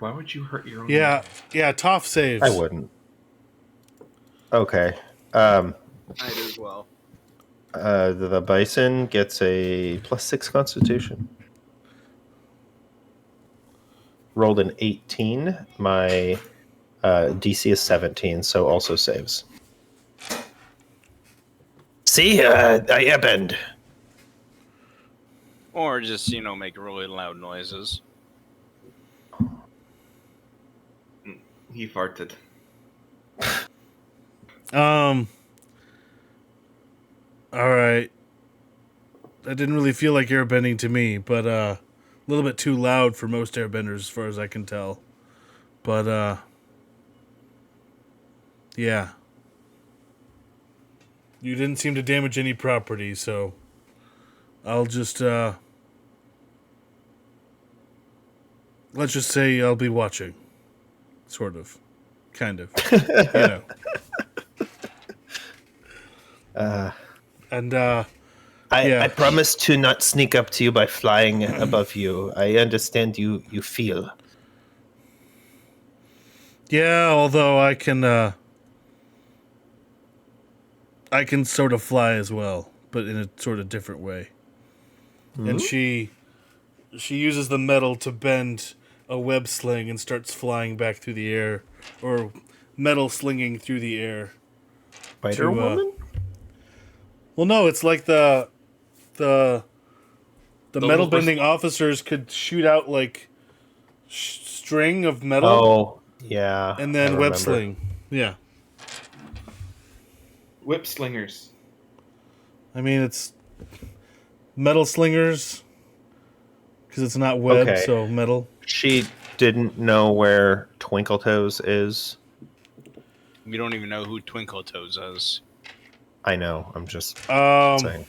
would you hurt your own? Yeah, Toph saves. I wouldn't. Okay. I do as well. The bison gets a +6 Constitution. Rolled an 18. My DC is 17, so also saves. See, I airbend. Or just, make really loud noises. He farted. All right. That didn't really feel like airbending to me, but a little bit too loud for most airbenders as far as I can tell. But yeah. You didn't seem to damage any property, so I'll just let's just say I'll be watching. Sort of. Kind of. And I promise to not sneak up to you by flying above you. I understand you feel. yeah, although I can sort of fly as well, but in a sort of different way. And she uses the metal to bend a web sling and starts flying back through the air, or metal slinging through the air. Spider Woman? Well, no, it's like the metal were- bending officers could shoot out like string of metal Oh, yeah. and I then web remember. sling. Yeah. Whip slingers. I mean, it's metal slingers because it's not web, Okay. so metal. She didn't know where Twinkle Toes is. We don't even know who Twinkle Toes is. I know. I'm just saying.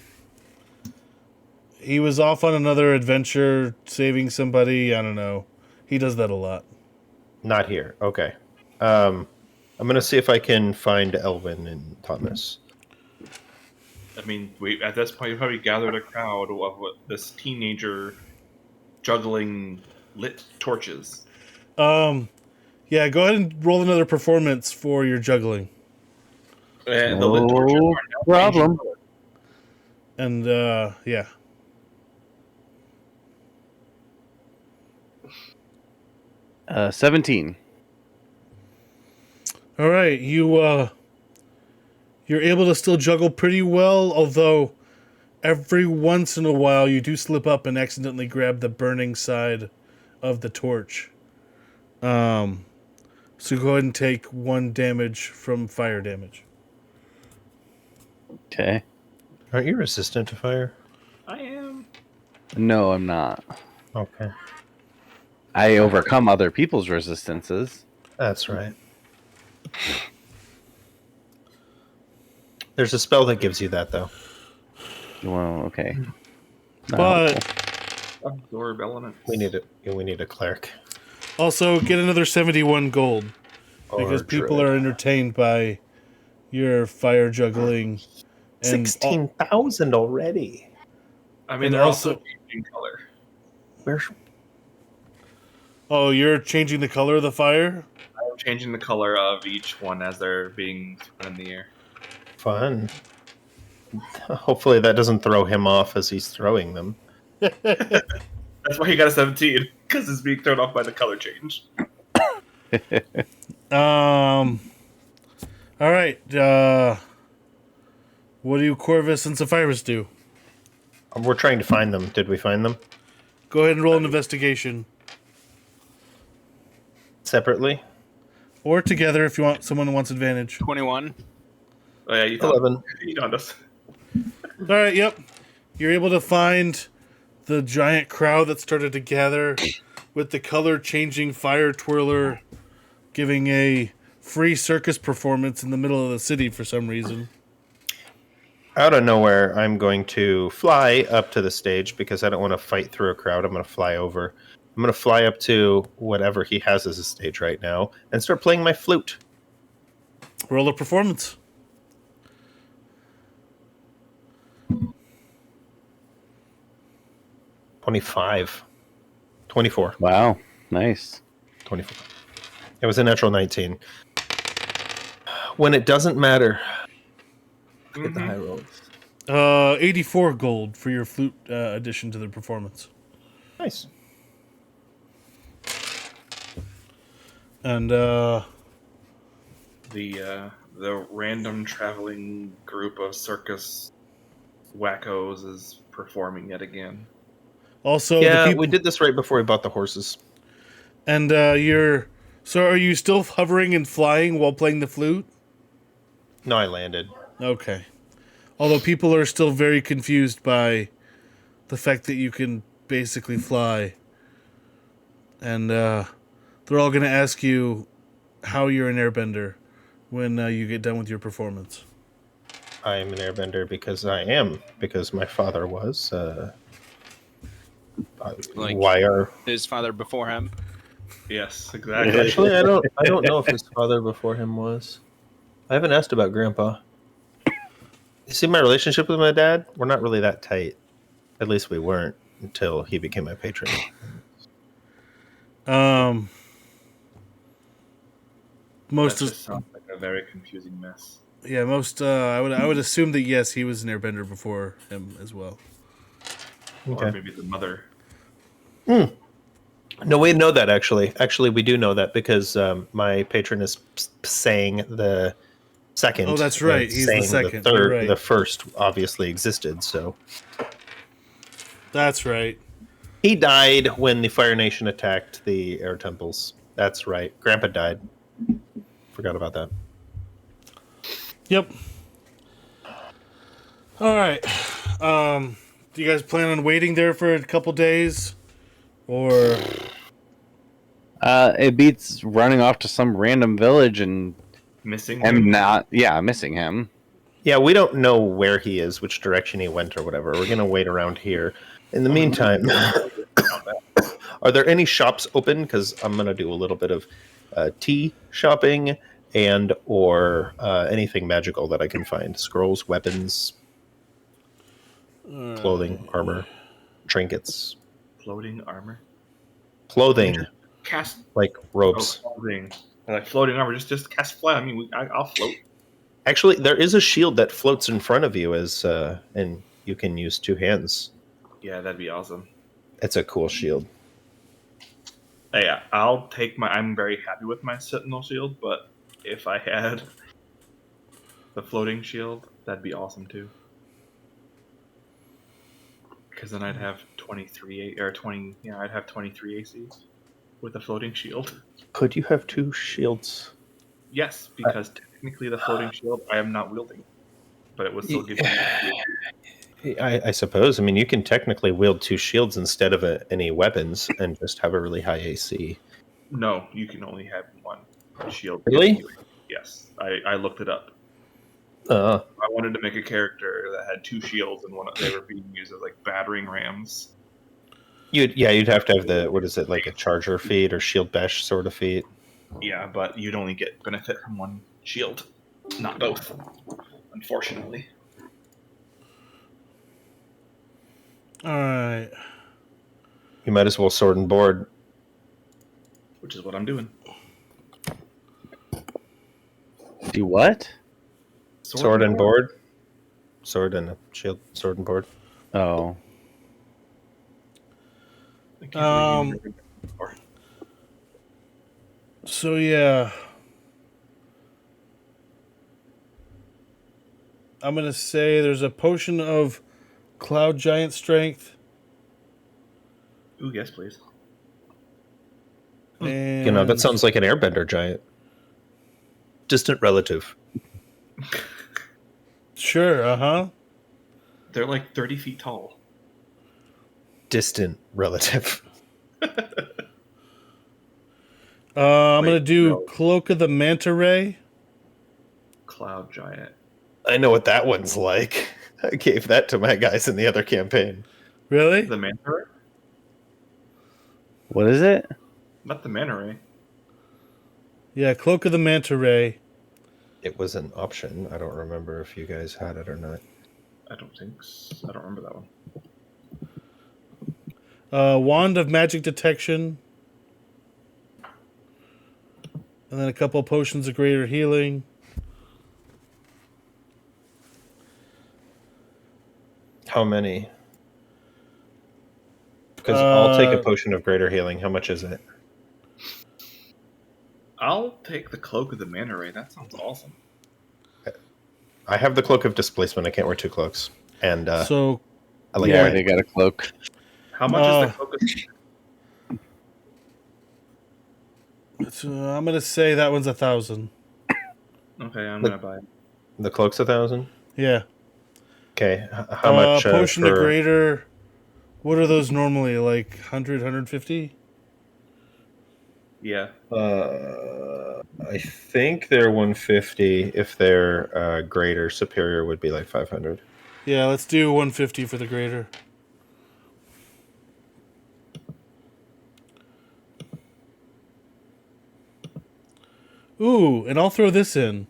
He was off on another adventure, saving somebody. I don't know. He does that a lot. Not here. Okay. I'm gonna see if I can find Elvin and Thomas. I mean, at this point, you probably gathered a crowd of this teenager juggling lit torches. Yeah, go ahead and roll another performance for your juggling. And the lit torches No are now problem. changing color. And yeah. 17. All right, you're able to still juggle pretty well, although every once in a while you do slip up and accidentally grab the burning side of the torch. So go ahead and take 1 damage from fire damage. Okay. Aren't you resistant to fire? I am. No, I'm not. Okay. I overcome other people's resistances. That's right. There's a spell that gives you that, though. Well, okay. Not But helpful. Absorb elements. We need a cleric. also get another 71 gold because Or people druid. are entertained by your fire juggling. And 16,000 already. I mean, And they're also also- changing color. Where's oh, you're changing the color of the fire? I'm changing the color of each one as they're being thrown in the air. fun? Hopefully that doesn't throw him off as he's throwing them. That's why he got a 17, because it's being thrown off by the color change. All right. What do Corvus and Sapphirus do? We're trying to find them. Did we find them Go ahead and roll an investigation. separately? Or together if you want. Someone wants advantage. 21. Oh yeah, you thought 11. you got us. All right, yep. You're able to find the giant crowd that started to gather with the color-changing fire twirler giving a free circus performance in the middle of the city for some reason. Out of nowhere, I'm going to fly up to the stage because I don't want to fight through a crowd. I'm going to fly over. I'm going to fly up to whatever he has as a stage right now and start playing my flute. Roll a performance. $25. 24. Wow. Nice. 24. It was a natural 19. When it doesn't matter, get the high rolls. 84 gold for your flute addition to the performance. Nice. And The random traveling group of circus wackos is performing yet again. also Yeah, the people we did this right before we bought the horses. and so are you still hovering and flying while playing the flute? No, I landed. Okay. Although people are still very confused by the fact that you can basically fly. And they're all going to ask you how you're an airbender when you get done with your performance. I am an airbender because my father was. Like- why are His father before him. Yes, exactly. actually I don't know if his father before him was. I haven't asked about Grandpa. You see my relationship with my dad? We're not really that tight. At least we weren't until he became my patron. Most That of just sounds like a very confusing mess. I would assume that yes, he was an airbender before him as well. Or Okay. maybe the mother. No, we know that actually. Actually, we do know that because my patron is saying the second. Oh, that's right. and He's the saying second. The You're third, right. the first obviously existed. So That's right. he died when the Fire Nation attacked the air temples. That's right. Grandpa died. Forgot about that. Yep. All right. Do you guys plan on waiting there for a couple days? Or It beats running off to some random village and Missing him him? missing him. Yeah, we don't know where he is, which direction he went, or whatever. We're gonna wait around here. In the meantime, are there any shops open? Because I'm gonna do a little bit of tea shopping and or anything magical that I can find: scrolls, weapons, clothing, armor, trinkets, Floating armor. clothing Cast like robes. clothing. Like floating armor. Just cast fly. I mean, I'll float. Actually, there is a shield that floats in front of you as and you can use two hands. Yeah, that'd be awesome. It's a cool shield. Hey, I'll take my. I'm very happy with my Sentinel shield, but if I had the floating shield, that'd be awesome too. Because then I'd have 23 or 20. Yeah, I'd have 23 AC with the floating shield. Could you have two shields? Yes, because technically the floating shield I am not wielding, but it would still give me. I suppose. I mean, you can technically wield two shields instead of any weapons and just have a really high AC. No, you can only have one shield. Really? Yes, I looked it up. Uh, I wanted to make a character that had two shields, and they were being used as like battering rams. you'd have to have the, what is it, like a charger feat or shield bash sort of feat. Yeah, but you'd only get benefit from one shield, not both, unfortunately. All right. You might as well sword and board. Which is what I'm doing. Do what? Sword and board. Sword and a shield. Sword and board. Oh. I can't believe you never did that before. So yeah, I'm gonna say there's a potion of cloud giant strength. Ooh, yes, please. And You know, that sounds like an airbender giant. Distant relative. sure. They're like 30 feet tall. Distant relative. I'm Wait, gonna do no. Cloak of the Manta Ray. Cloud giant. I know what that one's like. I gave that to my guys in the other campaign. Really? The manta ray? What is it? Not the manta ray. Yeah, Cloak of the Manta Ray. It was an option. I don't remember if you guys had it or not. I don't think so. I don't remember that one. Wand of Magic Detection. And then a couple potions of greater healing. How many? Because I'll take a potion of greater healing. How much is it? I'll take the cloak of the manta ray. That sounds awesome. I have the cloak of displacement. I can't wear two cloaks. And So I like Yeah, that. they got a cloak. How much is the cloak of... I'm gonna say that one's 1,000. Okay, I'm gonna buy it. The cloak's 1,000. Yeah. Okay. How much potion for... of greater? What are those normally? Like 100, 150? Yeah. I think they're 150. If they're greater, superior would be like 500. Yeah, let's do 150 for the greater. Ooh, and I'll throw this in.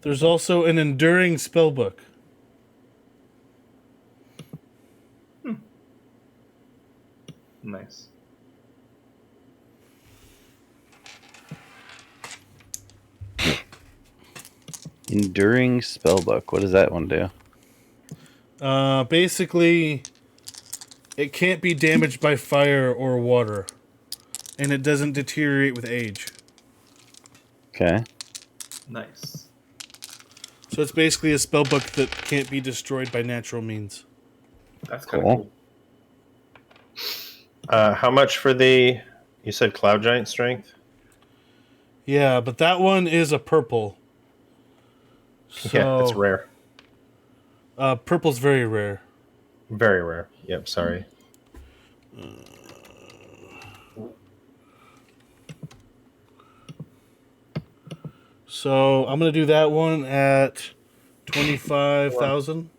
There's also an enduring spellbook. Nice. Enduring spellbook. What does that one do? Basically, it can't be damaged by fire or water, and it doesn't deteriorate with age. Okay. Nice. So it's basically a spellbook that can't be destroyed by natural means. That's kind of Cool. cool. How much for the... You said cloud giant strength? Yeah, but that one is a purple. So, Yeah, it's rare. Purple's very rare. Very rare. Yep, sorry. So I'm gonna do that one at 25,000.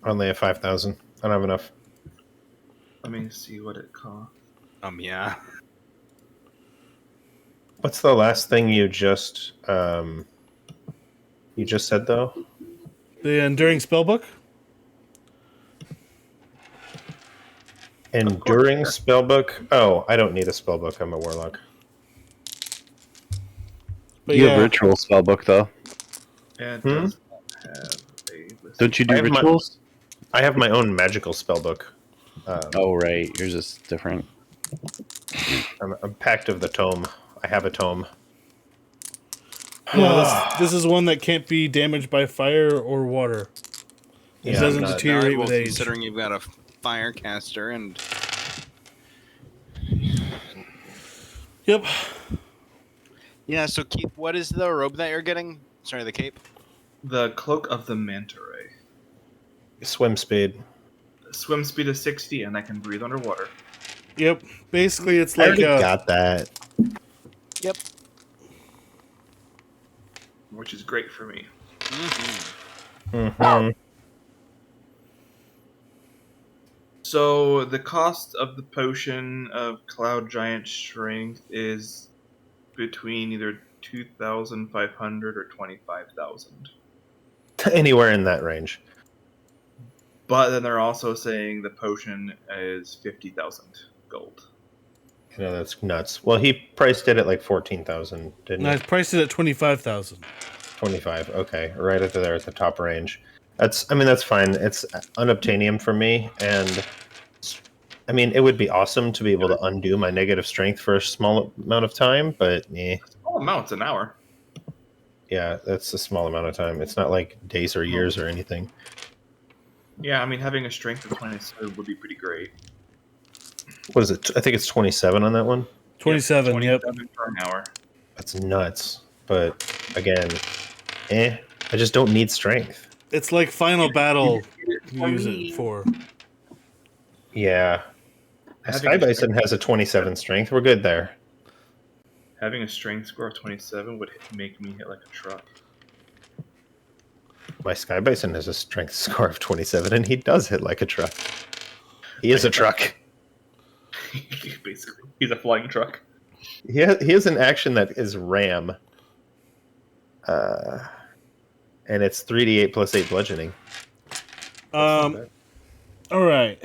Only at 5,000. I don't have enough. Let me see what it costs. Yeah. What's the last thing you just said though? The enduring spellbook. Enduring spellbook. Oh, I don't need a spellbook. I'm a warlock. But You yeah, have virtual spellbook though. Yeah, it Hmm? does have a list. Don't you do I have my- rituals? I have my own magical spell book. Oh, right. Yours is different. I'm Pact of the Tome. I have a tome. Yeah, this is one that can't be damaged by fire or water. It Yeah, doesn't I'm not- deteriorate Valuable with age. considering you've got a fire caster and Yep. yeah. So keep. What is the robe that you're getting? Sorry, the cape. The Cloak of the Manta Ray. Swim speed. Swim speed is 60, and I can breathe underwater. Yep. Basically, it's I like already got that. Yep. Which is great for me. Mhm. So the cost of the potion of Cloud Giant Strength is between either 2,500 or 25,000. Anywhere in that range. But then they're also saying the potion is 50,000 gold. You know, that's nuts. Well, he priced it at like 14,000, didn't no, he? I priced it at 25,000. 25. Okay, right at there at the top range. That's fine. It's unobtainium for me, and I mean, it would be awesome to be able to undo my negative strength for a small amount of time, but Small amounts an hour. yeah, that's a small amount of time. It's not like days or years or anything. Yeah, I mean, having a strength of 27 would be pretty great. What is it? I think it's 27 on that one. 27, yep. 27 per an hour. That's nuts. But again, I just don't need strength. It's like Final Battle you use it for. Yeah. A Having Sky a Bison has a 27 strength. We're good there. Having a strength score of 27 would make me hit like a truck. My Sky Bison has a strength score of 27, and he does hit like a truck. He is a truck. Basically, he's a flying truck. He has an action that is ram. And it's 3d8 plus 8 bludgeoning. All right.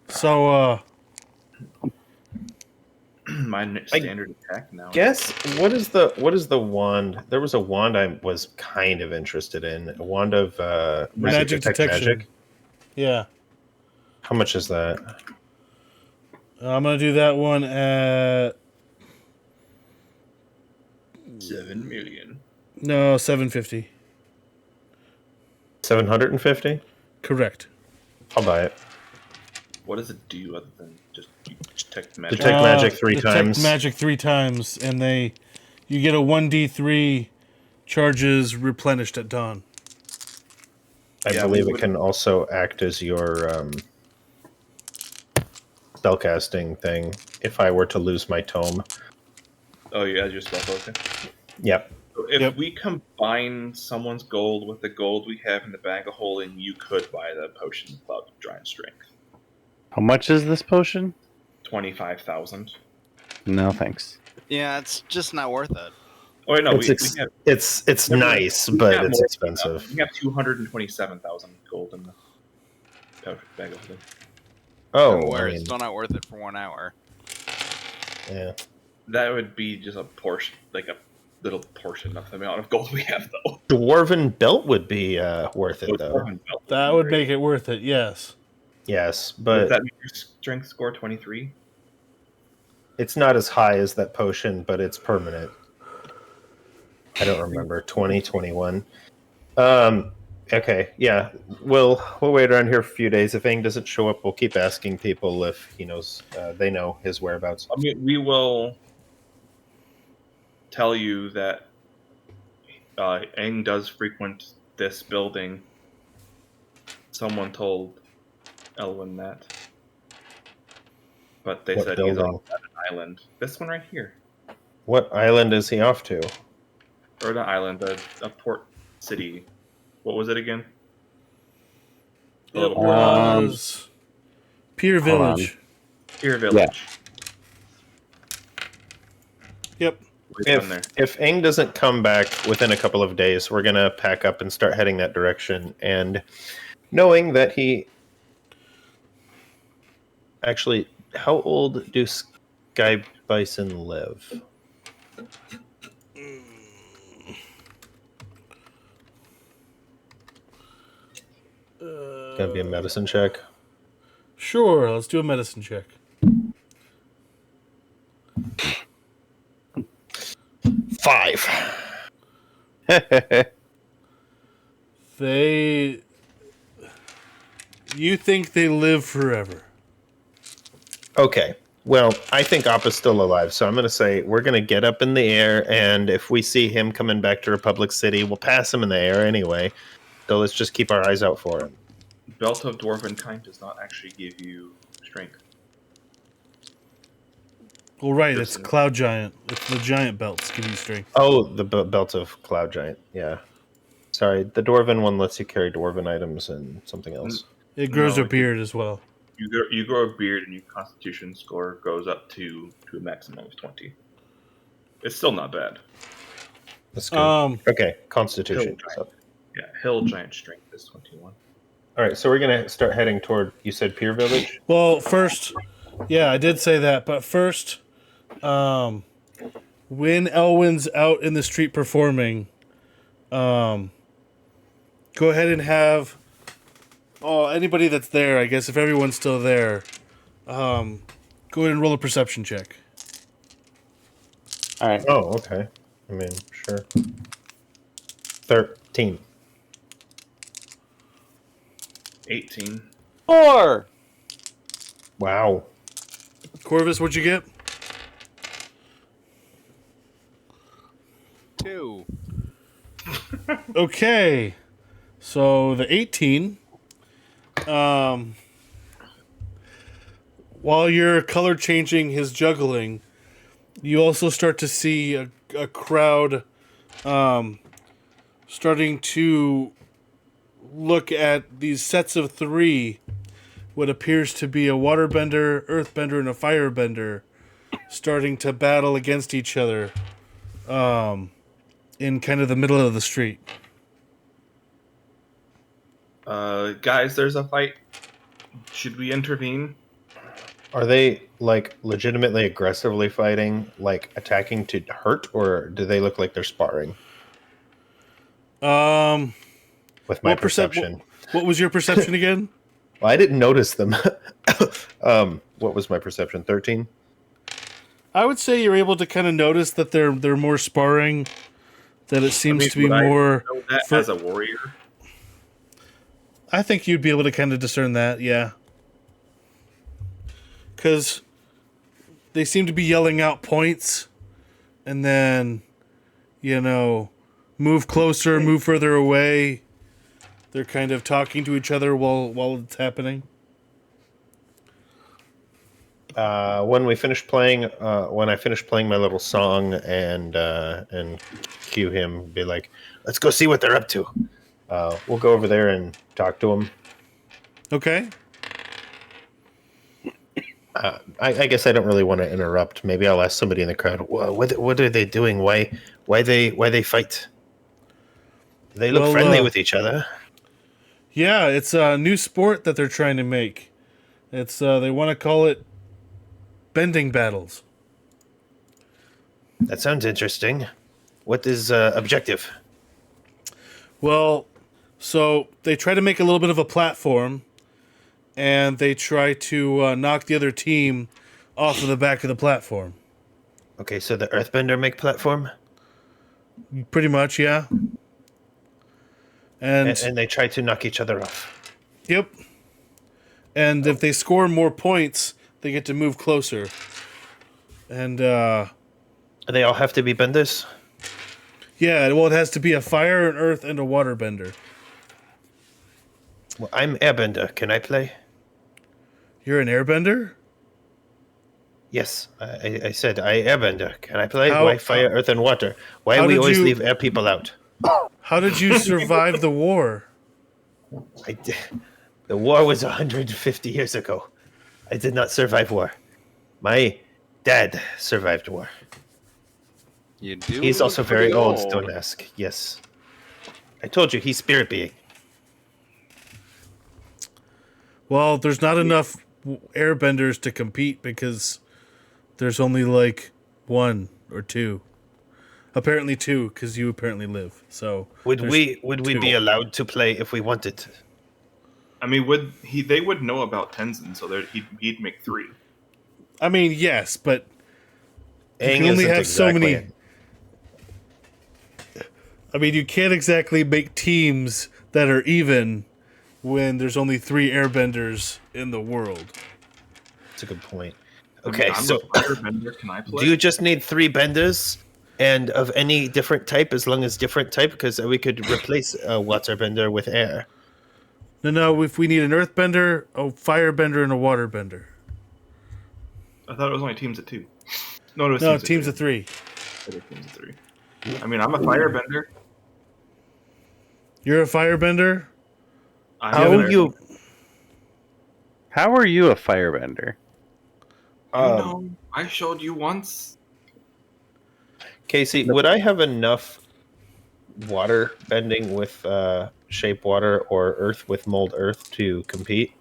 So, My standard attack now. Guess what is the wand? There was a wand I was kind of interested in. A wand of Magic detect detection. magic. yeah. How much is that? I'm going to do that one at 7 million. no, 750. 750? Correct. I'll buy it. What does it do other than just detect magic? Detect magic three detect times. magic 3 times, and you get a 1d3 charges replenished at dawn. I Yeah, believe we it would- can also act as your spellcasting thing if I were to lose my tome. Oh, yeah, your spell focus. Yep. So if Yep. we combine someone's gold with the gold we have in the bag of holding, you could buy the potion of Cloud Giant Strength. How much is this potion? 25,000. No, thanks. Yeah, it's just not worth it. Oh wait, no, It's we nice, have but more it's than expensive. enough. We have 227,000 gold in the bag of holding. Oh, Don't worry, I it's mean, still not worth it for 1 hour. yeah. That would be just a portion, like a little portion of the amount of gold we have, though. Dwarven belt would be worth it, So though. Dwarven belt That be would great. make it worth it, yes. Yes, Does but that make your strength score 23? it's not as high as that potion, but it's permanent. I don't remember. 20, 21. Okay, yeah. We'll wait around here for a few days. If Aang doesn't show up, we'll keep asking people if he knows they know his whereabouts. I mean, we will tell you that Aang does frequent this building. Someone told Elwin that. But they What said he's building? off at an island. This one right here. What island is he off to? Or not island, a port city. What was it again? It Oh, was Pier hold on. Village. Pier Village. Yep. Right down there. If Aang doesn't come back within a couple of days, we're gonna pack up and start heading that direction. And knowing that he actually, how old do Sky Bison live? Gonna be a medicine check. Sure, let's do a medicine check. 5. You think they live forever. Okay. Well, I think Appa's still alive, so I'm going to say we're going to get up in the air, and if we see him coming back to Republic City, we'll pass him in the air anyway. So let's just keep our eyes out for him. Belt of Dwarven Kind does not actually give you strength. Well, right, it's Cloud Giant. It's the giant belts give you strength. Oh, the belt of Cloud Giant. Yeah. Sorry, the Dwarven one lets you carry Dwarven items and something else. It grows No, a beard as well. You grow a beard and your Constitution score goes up to a maximum of 20. It's still not bad. That's good. Okay, Constitution. Hill Hill Giant Strength is 21. All right, so we're going to start heading toward, you said Pier Village? Well, first, yeah, I did say that, but first, when Elwyn's out in the street performing, go ahead and have anybody that's there, I guess, if everyone's still there, go ahead and roll a perception check. All right. Oh, okay. I mean, sure. 13. 18. 4. Wow. Corvus, what'd you get? 2. Okay. So the 18. While you're color changing his juggling, you also start to see a crowd starting to look at these sets of 3, what appears to be a waterbender, earthbender, and a firebender, starting to battle against each other in kind of the middle of the street. Guys, there's a fight. Should we intervene? Are they, like, legitimately aggressively fighting, like, attacking to hurt, or do they look like they're sparring? With my perception. What was your perception again? Well, I didn't notice them. What was my perception? 13? I would say you're able to kind of notice that they're more sparring, that it seems to be would I more... know that as a warrior? I think you'd be able to kind of discern that, yeah. Because they seem to be yelling out points, and then, move closer, move further away. They're kind of talking to each other while it's happening. When I finish playing my little song and cue him, be like, let's go see what they're up to. We'll go over there and talk to them. Okay. I guess I don't really want to interrupt. Maybe I'll ask somebody in the crowd. What are they doing? Why they fight? They look friendly with each other. Yeah, it's a new sport that they're trying to make. It's they want to call it bending battles. That sounds interesting. What is objective? Well, so they try to make a little bit of a platform, and they try to knock the other team off of the back of the platform. Okay, so the Earthbender make platform? Pretty much, yeah. And they try to knock each other off. Yep. And if they score more points, they get to move closer. And They all have to be benders? yeah, well, it has to be a fire, an earth, and a water bender. Well, I'm airbender. Can I play? You're an airbender? Yes, I said I airbender. Can I play? How- Why fire, earth, and water? Why how we did always you- leave air people out? How did you survive the war? The war was 150 years ago. I did not survive war. My dad survived war. You do. He's also look very pretty old, don't ask. Yes. I told you, he's spirit being. Well, there's not enough airbenders to compete because there's only like 1 or 2. Apparently 2, because you apparently live. So Would there's we 2. be allowed to play if we wanted? I mean, they would know about Tenzin, so he'd make 3. I mean, yes, but you Aang can only isn't have so exactly many. I mean, you can't exactly make teams that are even when there's only 3 airbenders in the world. That's a good point. I mean, Okay, I'm so a firebender. Can I play? do you just need 3 benders and of any different type, as long as different type? Because we could replace a waterbender with air. No, if we need an earthbender, a firebender, and a waterbender. I thought it was only teams of 2. No, it was No, teams teams of of 3. 2. It was teams of 3. I mean, I'm a firebender. You're a firebender? I'm an How are you a firebender? I showed you once. Casey, would I have enough water bending with shape water or earth with mold earth to compete?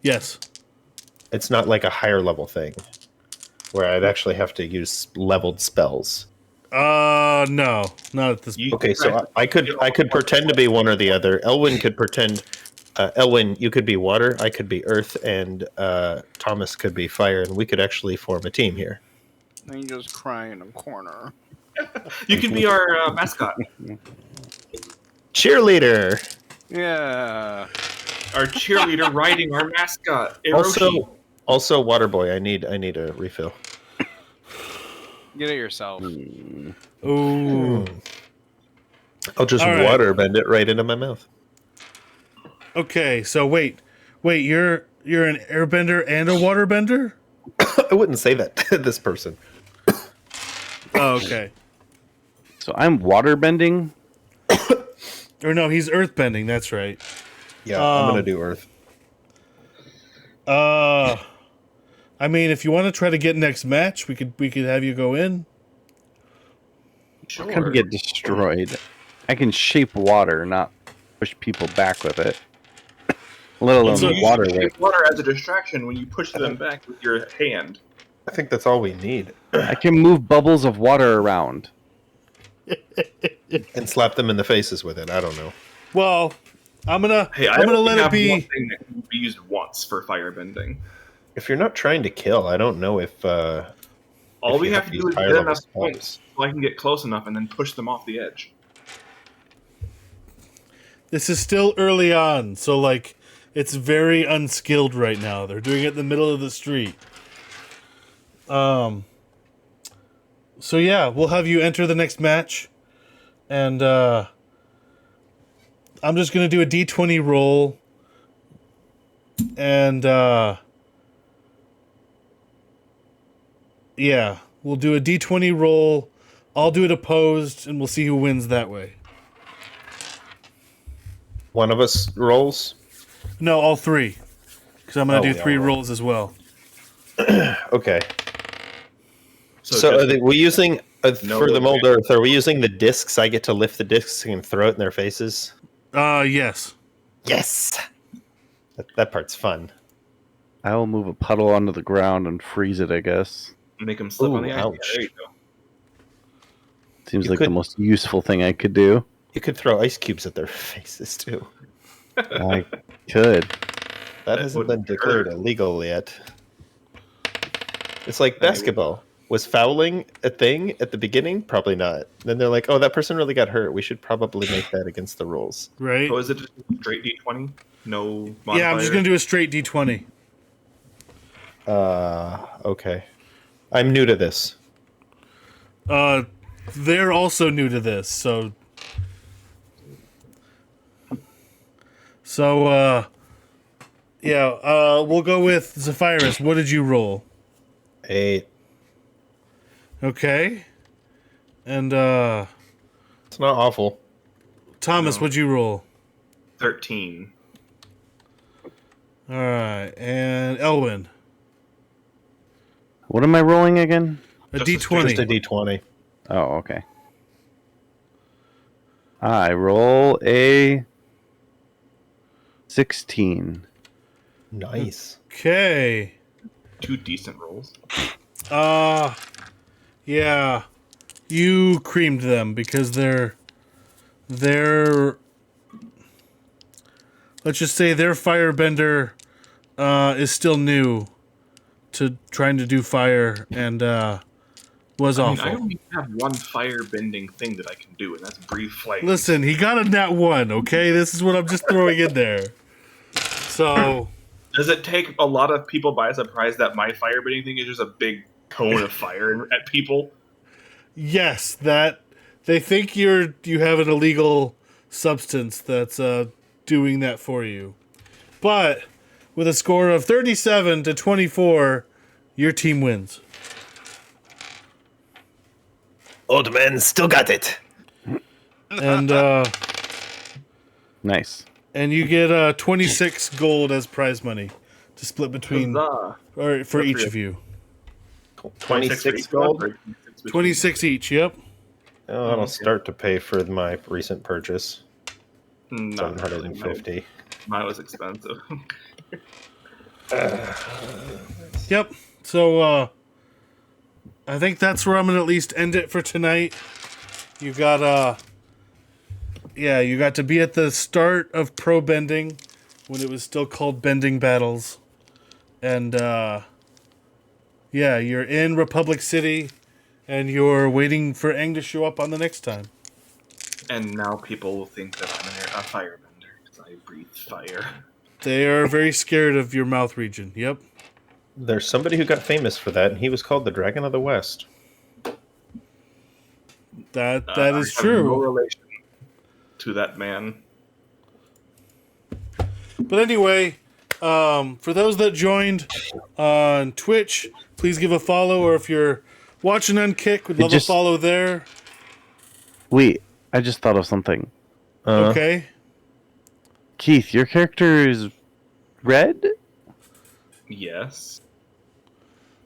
Yes. It's not like a higher level thing where I'd actually have to use leveled spells. No, not at this. Okay, so I could pretend to be one or the other. Elwyn could pretend. Elwyn, you could be water. I could be earth, and Thomas could be fire, and we could actually form a team here. And you just cry in a corner. You can be our mascot. Cheerleader. Yeah. Our cheerleader riding our mascot. Hiroshi. Also, water boy. I need a refill. Get it yourself. Ooh. I'll just All right. water bend it right into my mouth. Okay, so wait, you're an airbender and a waterbender? I wouldn't say that to this person. Oh, okay. So I'm waterbending. Or no, he's earthbending. That's right. Yeah, I'm gonna do earth. I mean, if you want to try to get next match, we could have you go in. I'm gonna get destroyed. I can shape water, not push people back with it. Let alone So the You water should with. use water as a distraction when you push them back with your hand. I think that's all we need. I can move bubbles of water around. And slap them in the faces with it. I don't know. Well, I'm gonna Hey, I'm gonna only let it have be. one thing that can be used once for firebending. If you're not trying to kill, I don't know if All if we you have have to these do is higher get level enough spells. points so I can get close enough and then push them off the edge. This is still early on, so like it's very unskilled right now. They're doing it in the middle of the street. So yeah, we'll have you enter the next match, and I'm just gonna do a D20 roll, and yeah, we'll do a D20 roll. I'll do it opposed, and we'll see who wins that way. One of us rolls. No, all 3, because I'm gonna Oh, do we 3 all roll. rolls as well. Okay. So just- are we using No for the mold advantage. earth? Are we using the discs? I get to lift the discs and throw it in their faces. Yes. Yes. That part's fun. I will move a puddle onto the ground and freeze it, I guess. Make them slip on the Ooh, ice. ouch. Yeah, there you go. Seems You like the could- most useful thing I could do. You could throw ice cubes at their faces too. I could. That hasn't been wouldn't declared hurt. illegal yet. It's like basketball. Was fouling a thing at the beginning? Probably not. Then they're like, "Oh, that person really got hurt. We should probably make that against the rules." Right? So is it just straight D20? No modifier? Yeah, I'm just gonna do a straight D20. Okay. I'm new to this. They're also new to this, so yeah, we'll go with Zephyrus. What did you roll? 8. Okay. And It's not awful. Thomas, No. what'd you roll? 13. Alright, and Elwin. What am I rolling again? A Just a D20. Just a D20. Oh, okay. I roll a 16. Nice. Okay. 2 decent rolls. Yeah. You creamed them because they're let's let's just say their firebender is still new to trying to do fire and was I awful. only have one fire bending thing that I can do, and that's breathe flame. Listen, he got a nat 1, okay? This is what I'm just throwing in there. So, Does it take a lot of people by surprise that my fire bending thing is just a big cone of fire at people? yes, that they think you have an illegal substance that's doing that for you. But with a score of 37 to 24, your team wins. Old man still got it. And Nice. and you get 26 gold as prize money to split between Huzzah. or for Good each for of you. 26 gold. 26 each, yep. Oh, that'll start to pay for my recent purchase. Not 750. Mine was expensive. Yep. So I think that's where I'm gonna at least end it for tonight. You got you got to be at the start of pro bending when it was still called Bending Battles. And you're in Republic City and you're waiting for Aang to show up on the next time. And now people will think that I'm a firebender because I breathe fire. They are very scared of your mouth region. Yep. There's somebody who got famous for that, and he was called the Dragon of the West. That is I have No true. relation to that man. But anyway, for those that joined on Twitch, please give a follow, or if you're watching on Kick, we'd love a follow there. Wait, I just thought of something. Okay. Keith, your character is red? Yes.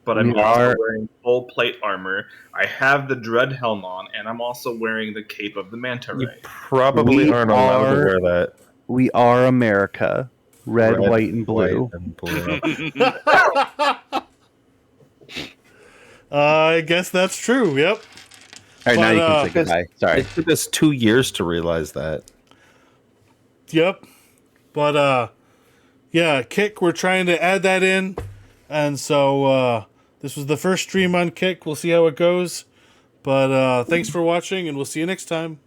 But I'm We also are- wearing full plate armor. I have the dread helm on, and I'm also wearing the cape of the manta You ray. probably We aren't allowed to are- wear that. We are America. Red, white, and blue. white, and blue. I guess that's true. Yep. All right, now But, you can say goodbye. Sorry. It took us 2 years to realize that. Yep. But Kick, we're trying to add that in. And so this was the first stream on Kick. We'll see how it goes. But thanks for watching, and we'll see you next time.